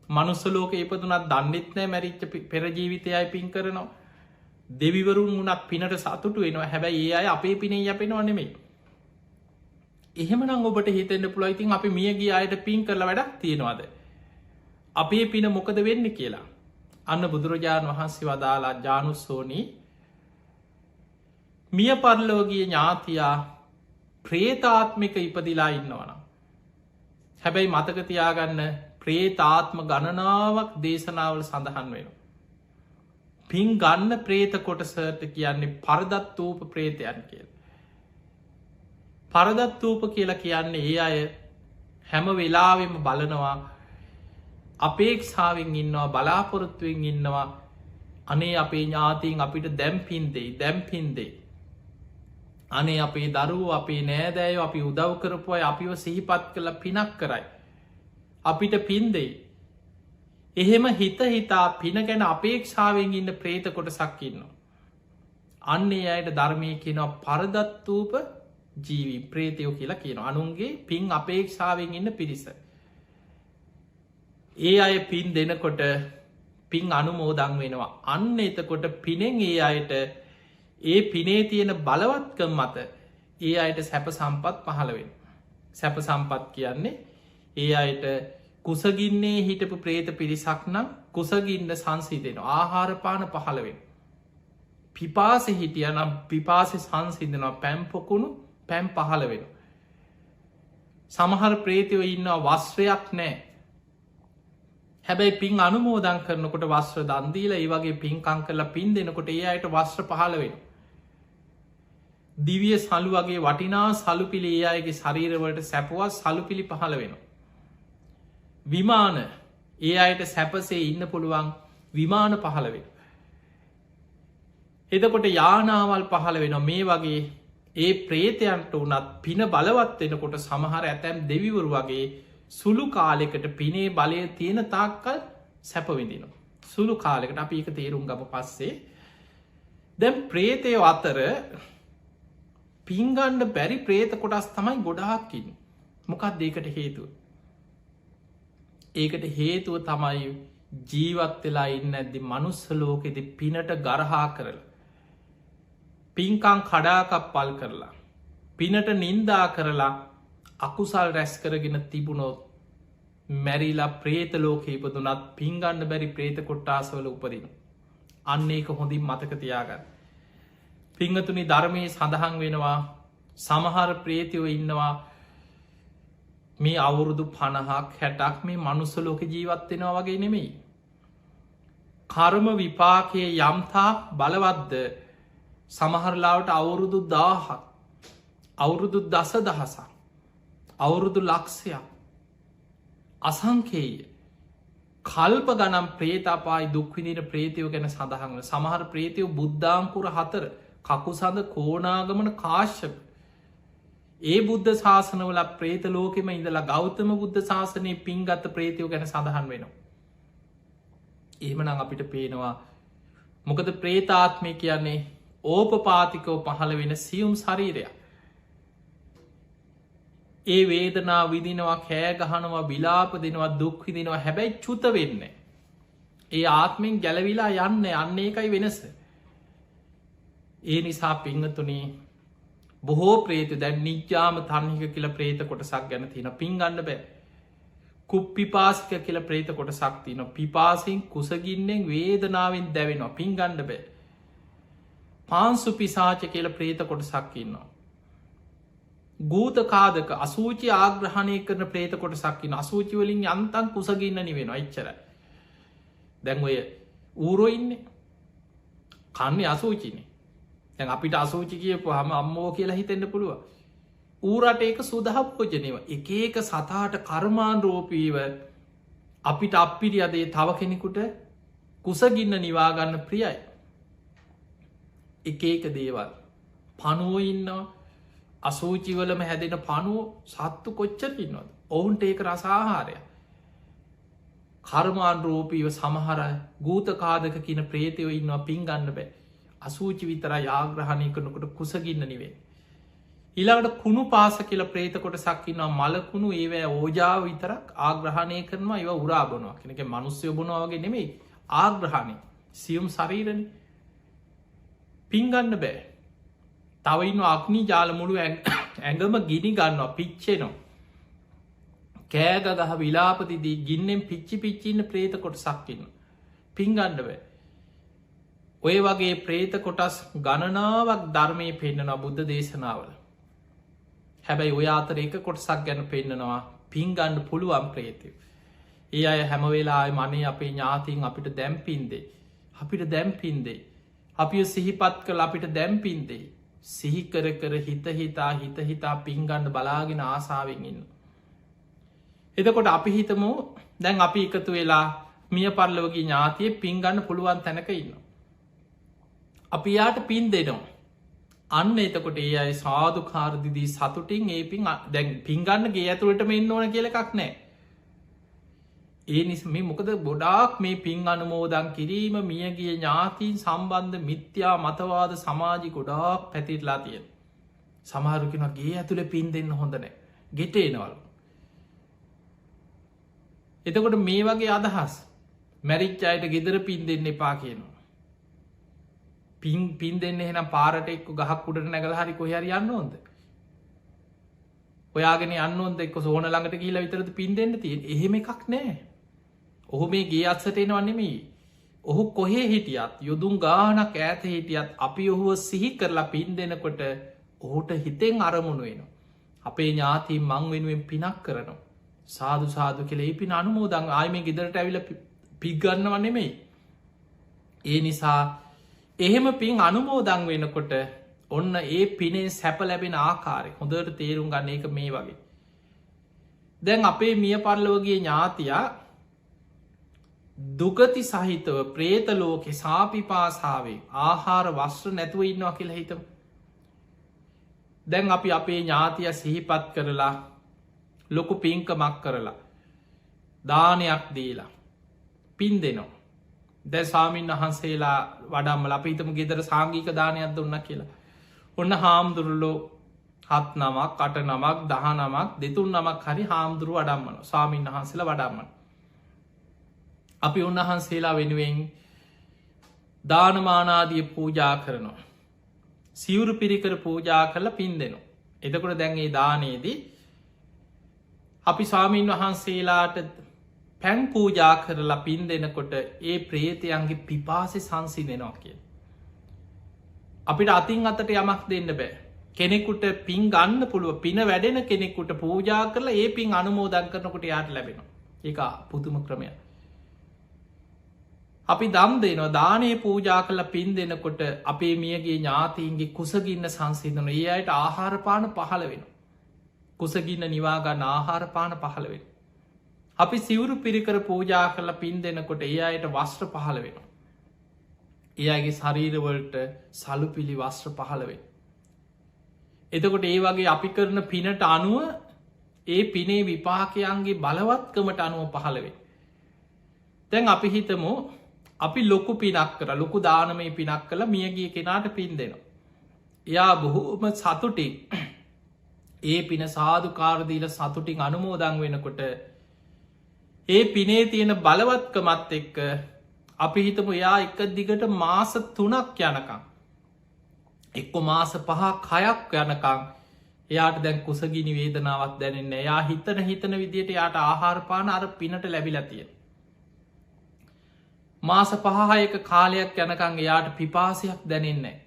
මනුස්ස ලෝක ඉපදුනත් දන්නෙත් නෑ මැරිච්ච පෙරජීවිතයයි පින් කරනවා. දෙවිවරුන් වුණත් පිනට සතුටු වෙනවා. හැබැයි ඒ අය අපේ පිනේ යැපෙනවා නෙමෙයි. එහෙමනම් ඔබට හිතෙන්න්න පුළුවන් ඉතින් අපි මියගිය අයට පින් කරලා වැඩක් තියෙනවද? අපේ පින මොකද වෙන්න කියලා. අන්න බුදුරජාණන් වහන්සේ වදාලා ජානුස්සෝනි, මිය පරලෝකීය ඥාතියා ප්‍රේතාත්මික ඉපදිලා ඉන්නවනම්, හැබැයි මතක තියාගන්න ප්‍රේතාත්ම ගණනාවක් දේශනාවල සඳහන් වෙනවා. පින් ගන්න ප්‍රේත කොටසට කියන්නේ පරදත්තූප ප්‍රේතයන් කියල. පරදත්තූප කියලා කියන්නේ ඒ අය හැම වෙලාවෙම බලනවා, අපේක්ෂාවෙන් ඉන්නවා, බලාපොරොත්තුවෙන් ඉන්නවා, අනේ අපේ ඥාතීන් අපිට දැම්පින්දේ අනේ අපේ දරුවෝ, අපේ නෑදෑය අපි උදව් කරපුයි අපිව සිහිපත් කළ පිනක් කරයි, අපිට පින්දෙයි. එහෙම හිතා පින ගැන අපේක්ෂාවෙන් ඉන්න ප්‍රේත කොටසක් ඉන්නවා. අන්නේ අයට ධර්මය කියනවා පරදත්තූප ජීවි ප්‍රේතයෝ කියලා කියනවා. අනුන්ගේ පින් අපේක්ෂාවෙන් ඉන්න පිරිස. ඒ අය පින් දෙනකොට පින් අනුමෝදන් වෙනවා. අන්න එතකොට පිනෙන් ඒ අයට ඒ පිනේ තියෙන බලවත්කම් මත ඒ අයට සැප සම්පත් පහළ වෙන. සැප සම්පත් කියන්නේ ඒ අයට කුසගින්නේ හිටපු ප්‍රේත පිරිසක් නම් කුසගින්න සංසිදෙන ආහාරපාන පහළවෙන්. පිපාස හිටිය නම් පිපාසි සංසිදනවා, පැම්පොකුණු පැම් පහළ වෙන. සමහර ප්‍රේතියෝ ඉන්නවා වස්ත්‍රයක් නෑ, හැබැයි පින් අනුමෝදන් කරනකොට වස්ත්‍ර දන්දීල ඒ වගේ පින්කං කරලා පින් දෙනකොට ඒ අයට වස්ත්‍ර පහළ වෙන. දිවිය සලු වගේ වටිනා සලුපිලි ඒ අයගේ ශරීරවලට සැපවත් සලුපිලි පහළ වෙන. විමාන ඒ අයට සැපසේ ඉන්න පුළුවන් විමාන පහළ වෙන. එතකොට යානාවල් පහළ වෙන. මේ වගේ ඒ ප්‍රේතයන්ට වනත් පින බලවත් වෙනකොට සමහර ඇතැම් දෙවිවරු වගේ සුළු කාලෙකට පිනේ බලය තියෙන තාක්කල් සැපවිදිනවා. සුළු කාලෙකට අපි එක තේරුම් ගම පස්සේ දැම් ප්‍රේතයෝ අතර පින්ගණ්ඩ බැරි ප්‍රේත කොටස් තමයි ගොඩාක්කින්. මොකක් දේකට හේතුව. ඒකට හේතුව තමයි ජීවත් වෙලා ඉන්න ඇදදි මනුස්ස ලෝකෙද පිනට ගරහා කරලා, පින්කං කඩාකප්පල් කරලා, පිනට නින්දා කරලා අකුසල් රැස් කරගෙන තිබුණොත් මැරිලා ප්‍රේත ලෝක ඉපදුනත් පින්ගන්න බැරි ප්‍රේත කොට්ටාසවල උපදින. අන්න ඒක හොඳින් මතක තියාගන්න. පිංහතුනි, ධර්මයේ සඳහන් වෙනවා සමහර ප්‍රේතියෝ ඉන්නවා මේ අවුරුදු 50ක් 60ක් මේ මනුස්ස ලෝක ජීවත්වෙනවා වගේ නෙමෙයි. කර්ම විපාකයේ යම්තා බලවත්ද සමහරලාවට අවුරුදු 1000ක්, අවුරුදු 10,000ක්, අවුරුදු ලක්ෂයක්, අසංකේය කල්ප ගනම් ප්‍රේතාපායි දුක්විදින ප්‍රේතියෝ ගැන සඳහන්. සමහර ප්‍රේතියෝ බුද්ධාංකුර 4 කකුසඳ කෝනාගමන කාශ්‍යප ඒ බුද්ධ ශාසනවල ප්‍රේත ලෝකෙම ඉඳලා ගෞතම බුද්ධ ශාසනය පින්ගත්ත ප්‍රේතයෝ ගැන සඳහන් වෙනවා. එහෙමනම් අපිට පේනවා මොකද ප්‍රේතාත්මය කියන්නේ ඕපපාතිකව පහළ වෙන සියුම් ශරීරයක්. ඒ වේදනා විදිනවා කෑගහනවා විලාප දෙනවා දුක්විදිනවා හැබැයි චුත වෙන්න. ඒ ආත්මෙන් ගැලවිලා යන්න යන්න එකයි වෙනස. ඒ නිසා පිංහතුනේ බොහෝ ප්‍රේත දැන් නිජ්‍යාම තන්හික කියල ප්‍රේත කොටසක් ගැන තියෙන පින්ගන්න බෑ. කුප්පිපාසික කියල ප්‍රේත කොටසක් තියන පිපාසින් කුසගින්නෙන් වේදනාවෙන් දැවෙනවා පින්ගණ්ඩ බෑ. පාන්සු පිසාච කියල ප්‍රේත කොටසක් ඉන්නවා. ගූත කාදක අසූචි ආග්‍රහණය කරන ප්‍රේත කොටසක්කින්න අසූචිවලින් යන්තන් කුසගන්න නිවෙන එච්චර. දැන් ඔය ඌරෝ ඉන්න කන්නේ අසූචිනේ දැන් අපිට අසූචි කියපු හම අම්මෝ කියලා හිතෙන්න්න පුළුව. ඌරට ඒක සුදහපෝජනව එක ඒක සතාට කර්මාන් රෝපීව අපිට අපිරි අදේ තව කෙනෙකුට කුසගින්න නිවාගන්න ප්‍රියයි. එක ඒක දේවල් පනුවෝ ඉන්නවා අසූචිවලම හැදෙන පනුව සත්තු කොච්චරකින්නවද ඔවුන්ට ඒක රසාහාරය කර්මාන් රෝපීව සමහර ගූතකාදක කියන ප්‍රේතයෝ ඉන්නවා පින් ගන්න බෑ අසූචි විතර යාග්‍රහණය කරනකොට කුසගින්න නිවේ. ඊළඟට කුණු පාස කියල ප්‍රේත කොට සක්කින්නවා මලකුණු ඒවෑ ඕජාව විතරක් ආග්‍රහණය කරනවා ඒව උරාබනවා කෙනෙක මනුස්්‍යය බොනවාගේ නෙමෙයි ආග්‍රහණය සියුම් ශරීරණ පින්ගන්න බෑ. තවයින්න අක්නි ජාල මුළු ඇඟම ගිනි ගන්නවා පිච්චෙනවා. කෑග ගහ විලාපතිදී ගින්නෙන් පිච්චි පිච්චින්න ප්‍රේත කොට සක්කින්න පින්ගණ්ඩ බෑ. ඔය වගේ ප්‍රේත කොටස් ගණනාවක් ධර්මය පෙන්න්නනවා බුද්ධ දේශනාවල. හැබැයි ඔය අතර එක කොටසක් ගැන පෙන්න්නනවා පින්ගණ්ඩ පුළුවන් ප්‍රේතය. ඒ අය හැමවෙලායි මනේ අපේ ඥාතින් අපිට දැම්පින්දේ. අපිට දැම්පින්දේ. අපිය සිහිපත් කළ අපිට දැම්පින්දේ. සිහිකර කර හිත හිතා පින්ගණ්ඩ බලාගෙන ආසාාවෙන් ඉන්න. එතකොට අපි හිතමු දැන් අපි එකතු වෙලා මිය පරලවගේ ඥාතිය පින්ගන්න පුළුවන් තැනක ඉන්න. අපි යාට පින් දෙනවා. අන්න එතකොට ඒ අයි සාධු කාරදිදී සතුටින් ඒ පින් දැන් පින්ගන්නගේ ඇතුළට මෙන්න ඕන කියල එකක් නෑ. ඒ නිස මේ මොකද ගොඩාක් මේ පින් අනුමෝදන් කිරීම මියගිය ඥාතීන් සම්බන්ධ මිත්‍යා මතවාද සමාජි ගොඩාක් පැතිරලා තියෙන. සමහරුකෙනගේ ඇතුළ පින් දෙන්න හොඳනෑ ගෙටේනවලු. එතකොට මේ වගේ අදහස් මැරිච්චායට ගෙදර පින් දෙන්න එපා කියනවා. පින් දෙන්න එහෙනම් පාරට එක්ක ගහක් උඩට නැගල හරි කොහරි යන්න ඕොද. ඔයාගෙන අන්නොන්ද එක් සෝන ළඟට කියලා විතරද පින් දෙන්න තියෙන් එහෙම එකක් නෑ. ඔහු මේ ගේ අත්සට එනවන්නෙමී. ඔහු කොහේ හිටියත් යොදුම් ගානක් ඇත හිටියත් අපි ඔහුව සිහි කරලා පින් දෙනකොට ඔහුට හිතෙන් අරමුණු වෙන. අපේ ඥාති මං වෙනුවෙන් පිනක් කරනවා. සාදු සාදු කෙලේ පින් අනුමෝදං ආයම ගෙදරට ඇවිල පිගන්නව නෙමෙයි. ඒ නිසා එහෙම පින් අනුමෝදං වෙනකොට ඔන්න ඒ පිනේ සැප ලැබෙන ආකාරය හොඳට තේරුම් ගන්න එක මේ වගේ. දැන් අපේ මිය පරලවගේ ඥාතියා දුගති සහිතව ප්‍රේතලෝකෙ සාපිපාසාාවේ ආහාර වස්්‍ර නැතුව ඉන්නවා කියලා හිතම. දැන් අපි අපේ ඥාතිය සිහිපත් කරලා ලොකු පින්කමක් කරලා දානයක් දීලා පින් දෙනවා. දැ සාමීන් වහන්සේලා වඩම්මල අපිතම ගෙදර සාංගික දානයක් දුන්න කියලා. ඔන්න හාමුදුරුලෝ හත් නමක් අට නමක් දහ නමක් දෙතුන් නමක් හරි හාමුදුරු වඩම්මන සාමීන් වහන්සේලා වඩම්මන. අපි උන්වහන්සේලා වෙනුවෙන් දානමානාදිය පූජා කරනවා. සිවුරු පිරිකර පූජා කරලා පින් දෙනවා. එතකොට දැන්ගේ දානයේදී අපි ස්වාමීන් වහන්සේලාට පැන් පූජා කරලා පින් දෙනකොට ඒ ප්‍රේතයන්ගේ පිපාසෙ සංසි දෙනවා කිය. අපිට අතින් අතට යමක් දෙන්න බෑ. කෙනෙකුට පින් ගන්න පුළුව පින වැඩෙන කෙනෙකුට පූජා කරලා ඒ පින් අනුමෝදන් කරනකොට යාට ලැබෙනවා. ඒක පුදුම ක්‍රමය. අපි දම් දෙනවා දානය පූජා කළ පින් දෙනකොට අපේ මියගේ ඥාතීන්ගේ කුසගින්න සංසිදන ඒ අයට ආහාරපාන පහළ වෙන. කුසගින්න නිවාගන්න ආහාරපාන පහළ වෙන. අපි සිවුරු පිරිකර පූජා කරලා පින් දෙනකොට ඒ අයට වස්ත්‍ර පහළ වෙනවා. ඒ අයගේ ශරීරවලට සලු පිළි වස්ත්‍ර පහළවේ. එතකොට ඒ වගේ අපි කරන පිනට අනුව ඒ පිනේ විපාකයන්ගේ බලවත්කමට අනුව පහළවේ. තැන් අපි හිතමු අපි ලොකු පිනක් කර ලොකු දානමය පිනක් කළ මියගිය කෙනාට පින් දෙනවා. එයා බොහෝම සතුටින් ඒ පින සාධකාරදීල සතුටින් අනුමෝදං වෙනකොට ඒ පිනේ තියෙන බලවත්කමත් එක්ක අපි හිතමු එයා එක දිගට මාස 3ක් යනකං එක්කො මාස 5ක් 6ක් යනකං එයාට දැන් කුසගිනි වේදනාවක් දැනෙන්න එයා හිතන විදියට යාට ආහාරපාන අර පිනට ලැබිලතිය. මාස 5-6ක කාලයක් යනකං එයාට පිපාසයක් දැනෙන්නේ.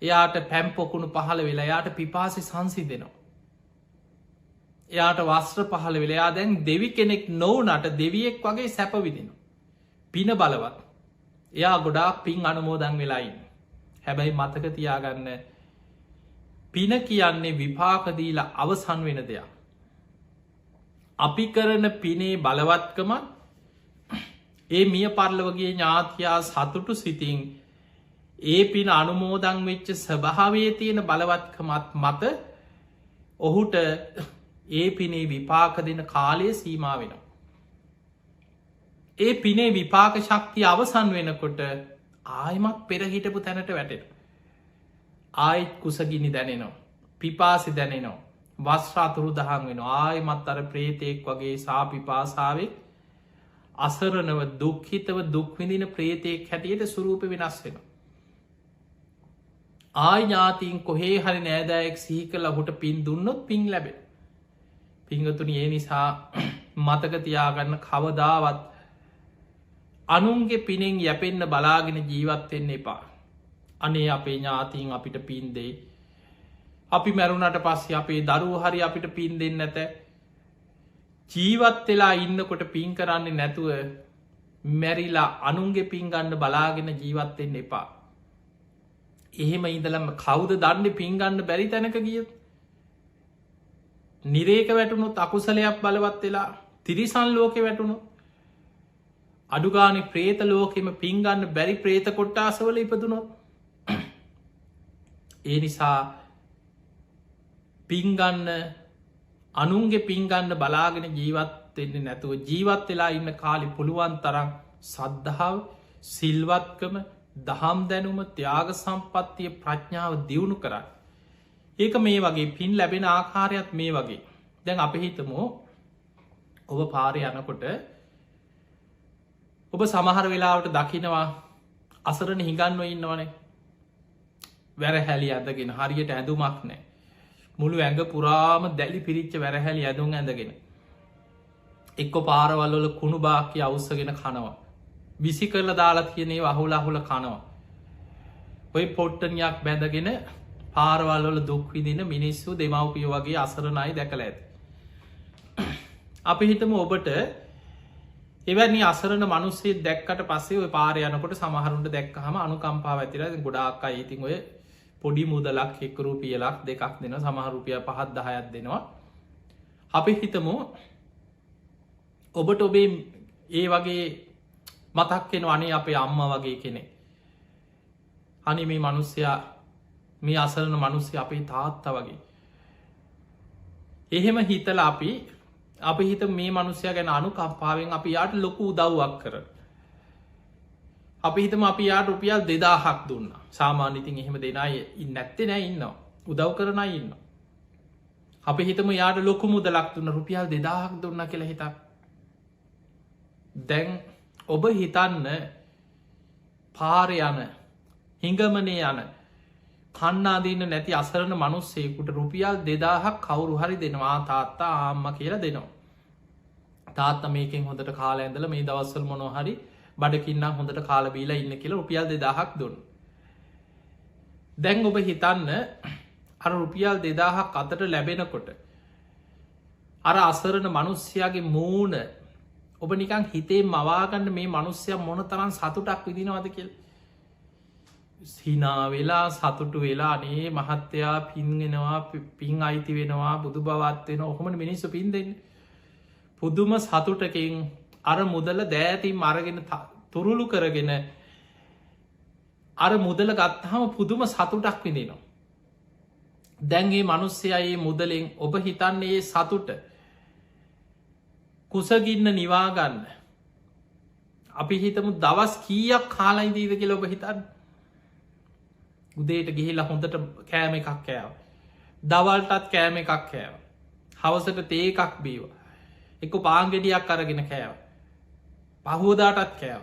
එයාට පැම්පොකුණු පහළ වෙලා යාට පිපාසි සංසි දෙනවා. එයාට වස්ත්‍ර පහළ වෙලා දැන් දෙවි කෙනෙක් නොවනට දෙවියෙක් වගේ සැපවිදිනවා. පින බලවත් එයා ගොඩාක් පින් අනුමෝදන් වෙලායින්න. හැබැයි මතක තියාගන්න පින කියන්නේ විපාකදීලා අවසන් වෙන දෙයක්. අපි කරන පිනේ බලවත්කමත් ඒ මිය පරලවගේ ඥාතියා සතුටු සිතින් ඒ පින අනුමෝදං වෙච්ච ස්වභාවයේ තියෙන බලවත්කමත් මත ඔහුට ඒ පිනේ විපාක දෙන කාලය සීමා වෙනවා. ඒ පිනේ විපාක ශක්තිය අවසන් වෙනකොට ආයමත් පෙරහිටපු තැනට වැටෙන. ආයිත් කුසගිනි දැනෙනවා. පිපාසි දැනෙනවා. වස්්‍රාතුරු දහන් වෙන ආයමත් අර ප්‍රේතයෙක් වගේ සාපිපාසාාවෙක් අසරනව දුක්හිතව දුක්විදින ප්‍රේතයෙක් හැටියට සුරූප වෙනස් වෙන. ආය ඥාතින් කොහේ හරි නෑදෑයෙක් සිහි කළ හුට පින් දුන්නොත් පින් ලැබෙන. පිංගතුන ඒ නිසා මතක තියාගන්න කවදාවත් අනුන්ගේ පිනෙන් යැපෙන්න්න බලාගෙන ජීවත්වෙන්න එපා. අනේ අපේ ඥාතින් අපිට පින් දෙයි. අපි මැරුණට පස්සේ අපේ දරුව හරි අපිට පින් දෙන්න ඇත. ජීවත් වෙලා ඉන්නකොට පින් කරන්නේ නැතුව මැරිලා අනුන්ගේ පින්ගන්න බලාගෙන ජීවත්වෙන්න එපා. එහෙම ඉඳලම කවුද දන්න පින්ගන්න බැරි තැනක ගිය. නිරේක වැටුණුත් අකුසලයක් බලවත් වෙලා තිරිසන් ලෝකෙ වැටුණු අඩුගානි ප්‍රේත ලෝකෙම පින්ගන්න බැරි ප්‍රේත කොට්ටාසවල ඉපදුනොත්. ඒ නිසා පින්ගන්න අනුන්ගේ පින්ගන්න බලාගෙන ජීවත්වෙන්නේ නැතුව ජීවත් වෙලා ඉන්න කාලි පුළුවන් තරම් සද්ධාව සිල්වත්කම දහම් දැනුම ත්‍යාග සම්පත්තිය ප්‍රඥාව දියුණු කරන්න. ඒක මේ වගේ පින් ලැබෙන ආකාරයක් මේ වගේ. දැන් අප හිතමෝ ඔබ පාරය යනකොට ඔබ සමහර වෙලාවට දකිනවා අසරණ හිඟන්ව ඉන්නවනේ වැරහැලි ඇඳගෙන හරියට ඇඳුමක් නෑ. මුළු ඇඟ පුරාම දැලි පිරිච්ච වැරහැලි ඇඳුම් ඇඳගෙන. එක්කො පාරවල්වල කුණු බාක්‍ය අවුස්සගෙන කනවා. විසි කරල දාලා තියනේ වහුල අහුල කනවා. ඔය පොට්ටනයක් බැඳගෙන පාරවල්වල දුක්විදින මිනිස්සු දෙමවපිය වගේ අසරණයි දැකළ ඇති. අපි හිතම ඔබට එවැනි අසරණ මනුස්සේ දැක්කට පස්සේ ඔය පාරය යනකොට සමහරුන්ට දැක්කහම අනුකම්පාව ඇතිර ගොඩාක් ඉතින් ඔය පොඩි මුදලක් එක් රුපියලක් දෙකක් දෙන සමහරුපිය 5-10ක් දෙනවා. අපි හිතමු ඔබට ඔබේ ඒ වගේ මතක්කෙන අනේ අපේ අම්ම වගේ කෙනෙ. අනි මේ මනුස්්‍යයා මේ අසරණ මනුස්්‍ය අපේ තාත්ත වගේ. එහෙම හිතල අපි හිත මේ මනුස්්‍යය ගැන අනුකම්පාවෙන් අපි යාට ලොකු උදව්වක් කර. අපි හිතම අපි යාට රුපියල් 2000ක් දුන්න සාමාන්‍යතින් එහෙම දෙනයි නැත්තෙ නෑ ඉන්න උදව් කරනයි ඉන්න. අපි හිතම යාට ලොකු මුදලක් දුන්න රුපියල් 2000ක් දුන්න කියලා හිතක්. දැන් ඔබ හිතන්න පාර යන හිඟමනේ යන කන්නාදීන්න නැති අසරණ මනුස්සේකුට රුපියල් 2000ක් කවුරු හරි දෙනවා තාත්තා ආම්ම කියලා දෙනවා. තාත්ත මේකෙන් හොඳට කාල ඇඳල මේ දවස්සල් මොනොහරි බඩකින්න හොඳට කාලබීලා ඉන්න කියලා රුපියල් 2000ක් දුන්න. දැන් ඔබ හිතන්න අර රුපියල් 2000ක් අතට ලැබෙනකොට අර අසරණ මනුස්්‍යයාගේ මූුණ ඔබ නිකං හිතේ මවාගන්න මේ මනුස්්‍යය මොන තරන් සතුටක් විදිනවද කියල්. හිනා වෙලා සතුටු වෙලා අනේ මහත්තයා පින්ගෙනවා පින් අයිති වෙනවා බුදු බවත් වෙන ඔහොම මිනිස්සු පින් දෙන්න. පුදුම සතුටකින් අර මුදල දෑතින් අරගෙන තුරුළු කරගෙන අර මුදල ගත්හම පුදුම සතුටක් විඳිනවා. දැන්ගේ මනුස්සයයේ මුදලෙන් ඔබ හිතන්නේ ඒ සතුට කුසගින්න නිවාගන්න අපි හිතමු දවස් කීයක් කාලයිදීද කියල ඔබ හිතන්න. උදේට ගිහිලා හොඳට කෑම එකක් කෑව. දවල්ටත් කෑම එකක් කෑව. හවසට තේ එකක් බීව. එක පාංගෙඩියක් අරගෙන කෑව. පහෝදාටත් කෑව.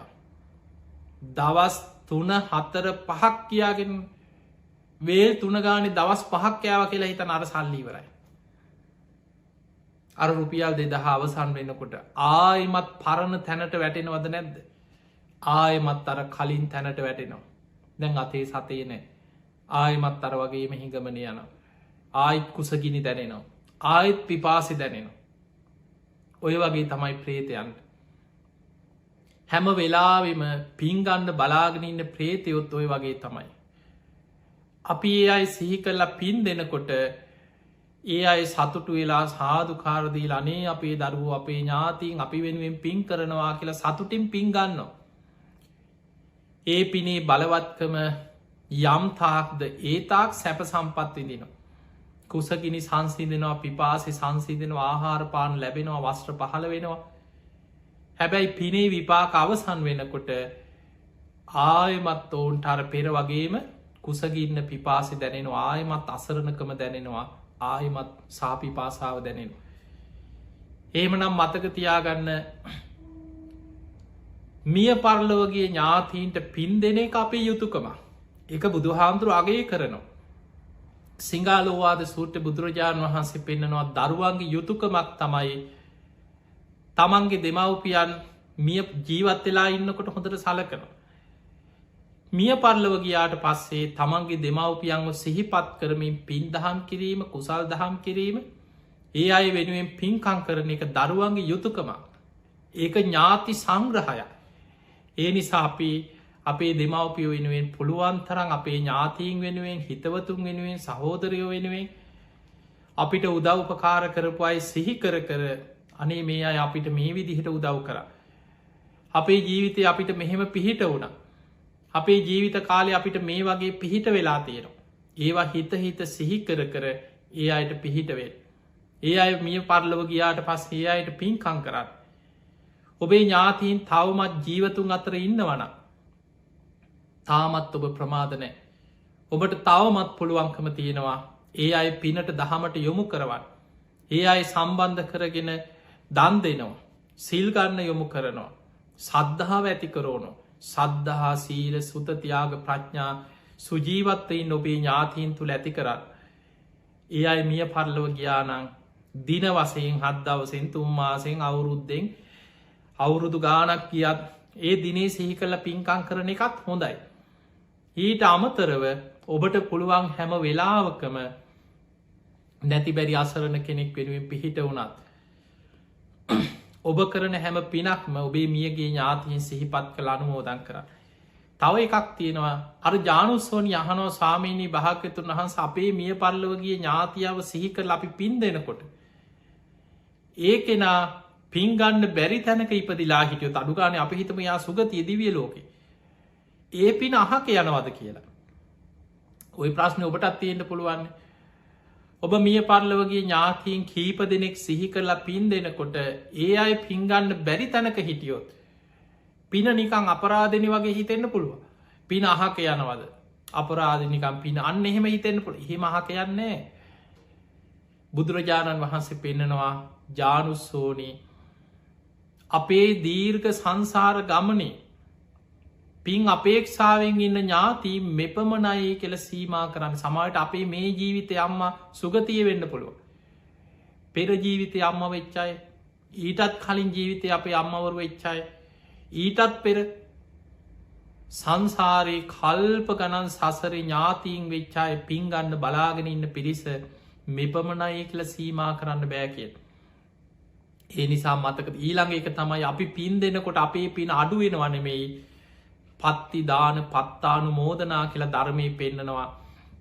දවස් 3-4-5 කියාගෙන වේල් 3 ගානේ දවස් 5ක් කෑව කියලා හිතන අර සල්ලි ඉවරයි. අර රුපියල් 2000 අවසන් වෙනකොට ආයිමත් පරණ තැනට වැටෙනවද නැද්ද? ආයිමත් අර කලින් තැනට වැටෙනවා. දැන් අතේ සතේ නෑ. ආයිමත් අර වගේම හිඟමන යනවා. ආයිත් කුසගිනි දැනෙනවා. ආයිත් පිපාසි දැනෙනවා. ඔය වගේ තමයි ප්‍රේතයන්ට. හැම වෙලාවෙම පින්ගන්න බලාගෙන ඉන්න ප්‍රේතයොත් ඔය වගේ තමයි. අපි ඒ අයි සිහි කරලා පින් දෙනකොට ඒ අයි සතුටු වෙලා සාධකාරදී අනේ අපේ දරුවෝ අපේ ඥාතින් අපි වෙනුවෙන් පින් කරනවා කියලා සතුටින් පින් ගන්නවා. ඒ පිනේ බලවත්කම යම්තාක්ද ඒතාක් සැප සම්පත් විදිනවා. කුසගිනි සංසිදනවා පිපාසි සංසිදනවා ආහාරපාන ලැබෙනවා වස්ත්‍ර පහළ වෙනවා. හැබැයි පිනේ විපාක අවසන් වෙනකොට ආයමත් ඔවුන්ට අර පෙර වගේම කුසගින්න පිපාසි දැනෙනවා ආයමත් අසරණකම දැනෙනවා ආයමත් සාපිපාසාව දැනෙනවා. ඒමනම් මතක තියාගන්න මිය පරලෝවගේ ඥාතීන්ට පින් දෙන එක අපේ යුතුකම එක බුදු හාමුදුරු අගේ කරනවා. සිංහලෝවාද සූට්‍ර බුදුරජාණන් වහන්සේ පෙන්න්නනවා දරුවන්ගේ යුතුකමක් තමයි තමන්ගේ දෙමව්පියන් මිය ජීවත් වෙලා ඉන්නකොට හොඳට සලකනවා. මිය පරලව ගියාට පස්සේ තමන්ගේ දෙමව්පියන්ව සිහිපත් කරමින් පින් දහම් කිරීම කුසල් දහම් කිරීම ඒ අය වෙනුවෙන් පින්කං කරන එක දරුවන්ගේ යුතුකමක්. ඒක ඥාති සංග්‍රහය. ඒ නිසා අපි අපේ දෙමව්පියෝ වෙනුවෙන් පුළුවන් තරම් අපේ ඥාතීන් වෙනුවෙන් හිතවතුන් වෙනුවෙන් සහෝදරයෝ වෙනුවෙන් අපිට උදව්පකාර කරපු අයි සිහි කර කර අනේ මේ අය අපිට මේ විදිහට උදව් කර. අපේ ජීවිතය අපිට මෙහෙම පිහිට වුණ. අපේ ජීවිත කාලය අපිට මේ වගේ පිහිට වෙලා තියෙනවා. ඒවා හිත හිත සිහි කර කර ඒ අයට පිහිටවේ. ඒ අය මිය පරලව ගියාට පස් ඒ අයට පින්කං කරන්න. ඔබේ ඥාතීන් තවමත් ජීවතුන් අතර ඉන්නවන. තාමත් ඔබ ප්‍රමාදනෑ. ඔබට තවමත් පුළුවන්කම තියෙනවා ඒ අය පිනට දහමට යොමු කරවන්න. ඒ අය සම්බන්ධ කරගෙන දන් දෙනවා. සිල්ගන්න යොමු කරනවා. සද්ධාව ඇති කරෝනු. සද්ධහා සීල සුතතියාග ප්‍රඥා සුජීවත්තයින් ඔබේ ඥාතීන් තුළ ඇති කරන්න. ඒ අයි මිය පරලව ගියානං දින වසයෙන් හද්දවසෙන් තුම්මාසෙන් අවුරුද්දෙන් අවුරුදු ගානක් කියත් ඒ දිනේ සිහි කල පින්කං කරන එකත් හොඳයි. ඊට අමතරව ඔබට පුළුවන් හැම වෙලාවකම නැති බැරි අසරණ කෙනෙක් වෙනුවෙන් පිහිට වුණත් ඔබ කරන හැම පිනක්ම ඔබේ මියගේ ඥාතියෙන් සිහිපත් කළ අනුමෝදන් කර. තව එකක් තියෙනවා අර ජානුස්සෝනි යහනෝ ස්වාමීණී භාග්‍යතුන් වහන්ස අපේ මිය පරලවගේ ඥාතියාව සිහිකරල අපි පින් දෙනකොට. ඒ කෙනා පින්ගන්න බැරි තැනක ඉපදිලා හිටියොත් අඩුගාන අප හිතම යා සුගතිය දිවිය ලෝකෙ. ඒ පින අහක යනවද කියලා. ඔය ප්‍රශ්නය ඔබටත් තියෙන්ට පුළුවන්න. ඔබ මිය පරලවගේ ඥාතීන් කීප දෙනෙක් සිහි කරලා පින් දෙනකොට ඒ අය පින්ගන්න බැරි තැනක හිටියොත්. පින නිකං අපරාධනි වගේ හිතෙන්න්න පුළුව. පින අහක යනවද. අපරාධනිකම් පින අන්න එහෙම හිතෙන්න්න පුළ හෙම අහක යන්නේ. බුදුරජාණන් වහන්සේ පෙන්නනවා ජානුස්සෝනී අපේ දීර්ඝ සංසාර ගමනේ පින් අපේක්ෂාවෙන් ඉන්න ඥාතී මෙපමණයි කෙල සීමා කරන්න සමට අපේ මේ ජීවිතය අම්ම සුගතිය වෙන්න පුළුව. පෙර ජීවිතය අම්ම වෙච්චාය ඊටත් කලින් ජීවිතය අපේ අම්මවරු වෙච්චාය ඊටත් පෙර සංසාරයේ කල්ප ගණන් සසර ඥාතීන් වෙච්චාය පින් ගන්න බලාගෙන ඉන්න පිරිස මෙපමණයි කියල සීමා කරන්න බෑ කිය. ඒ නිසා මතක ඊළඟ එක තමයි අපි පින් දෙනකොට අපේ පින් අඩුවෙන වනෙමෙයි පත්ති දාන පත්තානු මෝදනා කියලා ධර්මය පෙන්නනවා.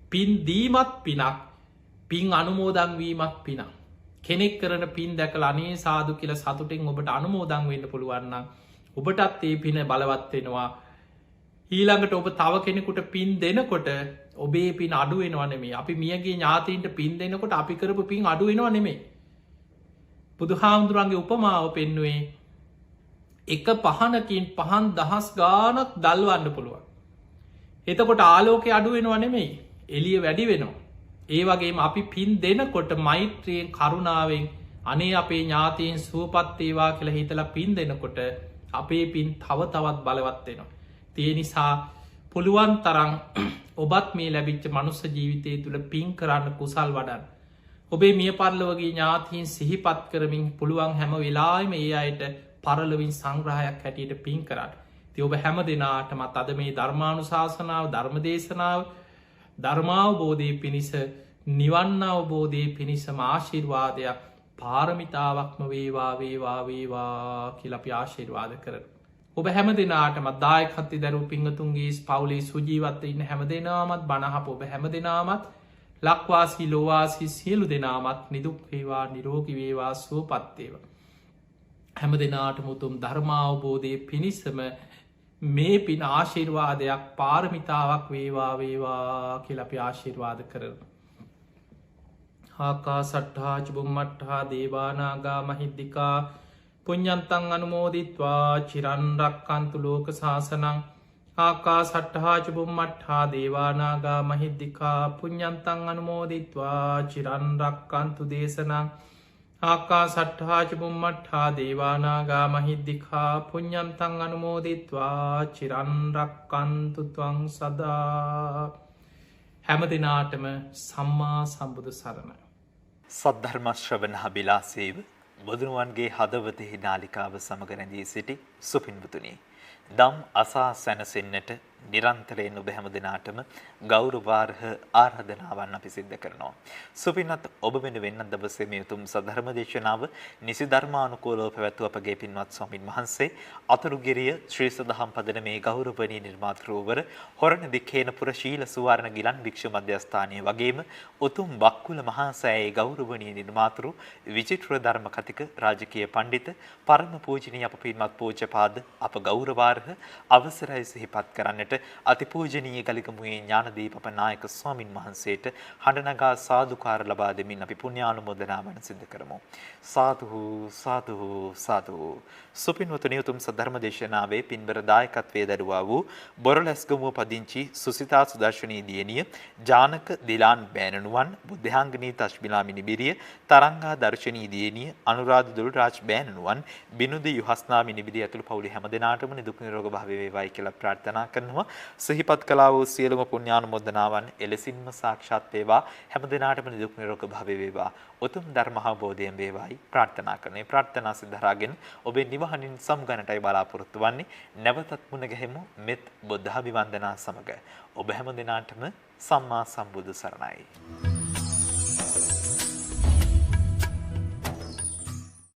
පින් දීමත් පිනක් පින් අනුමෝදංවීමත් පිනක්. කෙනෙක් කරන පින් දැකල අනේ සාදු කියල සතුටෙන් ඔබට අනුමෝදං වෙන්න පුළුවන්න. ඔබටත් ඒ පින බලවත්වෙනවා. ඊළඟට ඔබ තව කෙනෙකුට පින් දෙනකොට ඔබේ පින් අඩුවෙනවා නෙමේ. අපි මියගේ ඥාතීන්ට පින් දෙනකොට අපි කරපු පින් අඩුවෙනවා නෙමේ. බුදු හාමුදුරන්ගේ උපමාව පෙන්නුවේ එක පහනකින් පහන් දහස් ගානක් දල්වන්න පුළුවන්. එතකොට ආලෝකය අඩුවෙනවා නෙමෙයි, එළිය වැඩි වෙනවා. ඒ වගේම අපි පින් දෙනකොට මෛත්‍රියෙන් කරුණාවෙන් අනේ අපේ ඥාතීන් සුවපත් වේවා කියලා හිතලා පින් දෙනකොට අපේ පින් තව තවත් බලවත් වෙනවා. ඒ නිසා පුළුවන් තරම් ඔබත් මේ ලැබිච්ච මනුස්ස ජීවිතය තුළ පින් කරන්න කුසල් වඩන්න. ඔබේ මිය පරලොවගේ ඥාතීන් සිහිපත් කරමින් පුළුවන් හැම වෙලාවෙම ඒ අයට පරලොවින් සංග්‍රහයක් හැටියට පින් කරන්න. ති ඔබ හැම දෙනාටමත් අද මේ ධර්මානුශාසනාව ධර්මදේශනාව ධර්මාවබෝධය පිණිස නිවන්න අවබෝධය පිණිසම ආශිර්වාදයක් පාරමිතාවක්ම වේවා වේවා වේවා කියලපි ආශිර්වාද කරන. ඔබ හැම දෙනාටම දායකත්ති දැරු පිංහතුන්ගේ පවුලේ සුජීවත්ත ඉන්න හැම දෙනාමත් බණහප ඔබ හැම දෙනාමත් ලක්වාසී ලෝවාසි සියලු දෙනාමත් නිදුක් වේවා නිරෝගි වේවා සුවපත්තේව. හැම දෙනාට මුතුම් ධර්මාවබෝධය පිණිසම මේ පින් ආශිර්වාදයක් පාරමිතාවක් වේවා වේවා කියලපි ආශිර්වාද කරන. හාකා සට්හාච බුම්මට්හා දේවානාගා මහිද්දිකා පුඤ්ඤන්තං අනුමෝදිත්වා චිරන්රක්කන්තු ලෝක සාසනං ආකා සට්හාච බුම්මට්හා දේවානාගා මහිද්දිකා පුඤ්ඤන්තං අනුමෝදිත්වා චිරන්රක්කන්තු දේශනං ආකා සට්හාච බුම්මට්හා දේවානාගා මහිද්දිකා පුඤ්ඤන්තං අනුමෝදිත්වා චිරන්රක්කන්තු ත්වං සදා. හැම දෙනාටම සම්මා සම්බුදු සරණ. සද්ධර්මශ්‍රවණ අභිලාසේව බුදුනුවන්ගේ හදවතෙහි නාලිකාව සමග රැඳී සිටි සුපින්වතුනි, දම් අසා සැනසෙන්නට නිරන්තරයෙන් ඔබ හැම දෙනාටම ගෞරවාර්හ ආරාධනාවන් අපි සිද්ධ කරනවා. සුපින්වත් ඔබ වෙනුවෙන් දවසේ මේ උතුම් සද්ධර්ම දේශනාව නිසි ධර්මානුකූලව පැවැත්වූ අපගේ පින්වත් ස්වාමින් වහන්සේ අතුරුගිරිය ශ්‍රී සදහම් පදනමේ ගෞරවණීය නිර්මාතෘවර හොරණ දික්කේනපුර ශීල සුවර්ණ ගිලන් භික්ෂු මධ්‍යස්ථානයේ වගේම උතුම් බක්කුල මහා සෑයේ ගෞරවණීය නිර්මාතෘ විචිත්‍ර ධර්ම කතික රාජකීය පඬිත පරම පූජනීය අප පින්වත් පූජ්‍යපාද අප ගෞරවාර්හ අවසරයි සිහිපත් කරන්නට අතිපූජනීය ගලිගමුවේ ඥානදීප නායක ස්වාමින් වහන්සේට හඬනගා සාදුකාර ලබා දෙමින් අපි පුණ්‍යානුමෝදනාවන් සිදු කරමු. සාදු සාදු සාදු. සුපින්වතුනි, උතුම් සද්ධර්ම දේශනාවේ පින්බර දායකත්වයේ දරුවා වූ බොරලැස්ගමුව පදිංචි සුසිතා සුදර්ශනී දියණිය, ජානක දිලාන් බෑනනුවන්, බුද්ධාංගනී තස්මිලා මිනිබිරිය, තරංගා දර්ශනී දියණිය, අනුරාධ දුල්රාජ් බෑනනුවන්, බිනුදි යුහස්නා මිනිබිරිය ඇතුළු පවුලේ හැම දෙනාටම නිදුක් නිරෝග භාවය වේවායි කියලා ප්‍රාර්ථනා කරනවා. සිහිපත් කළා වූ සියලුම පුණ්‍යානුමෝදනාවන් එලෙසින්ම සාක්ෂාත් වේවා. හැම දිනාටම නිදුක් නිරෝග භාවය වේවා. උතුම් ධර්ම අවබෝධයෙන් වේවායි ප්‍රාර්ථනා කරන. මේ ප්‍රාර්ථනා සිද්ධාගෙන ඔබේ නිවහනින් සමුගන්නටයි බලාපොරොත්තු වෙන්නේ. නැවතත් මුණ ගැහෙමු මෙත් බුද්ධ අභිවන්දනා සමග. ඔබ හැම දිනාටම සම්මා සම්බුදු සරණයි.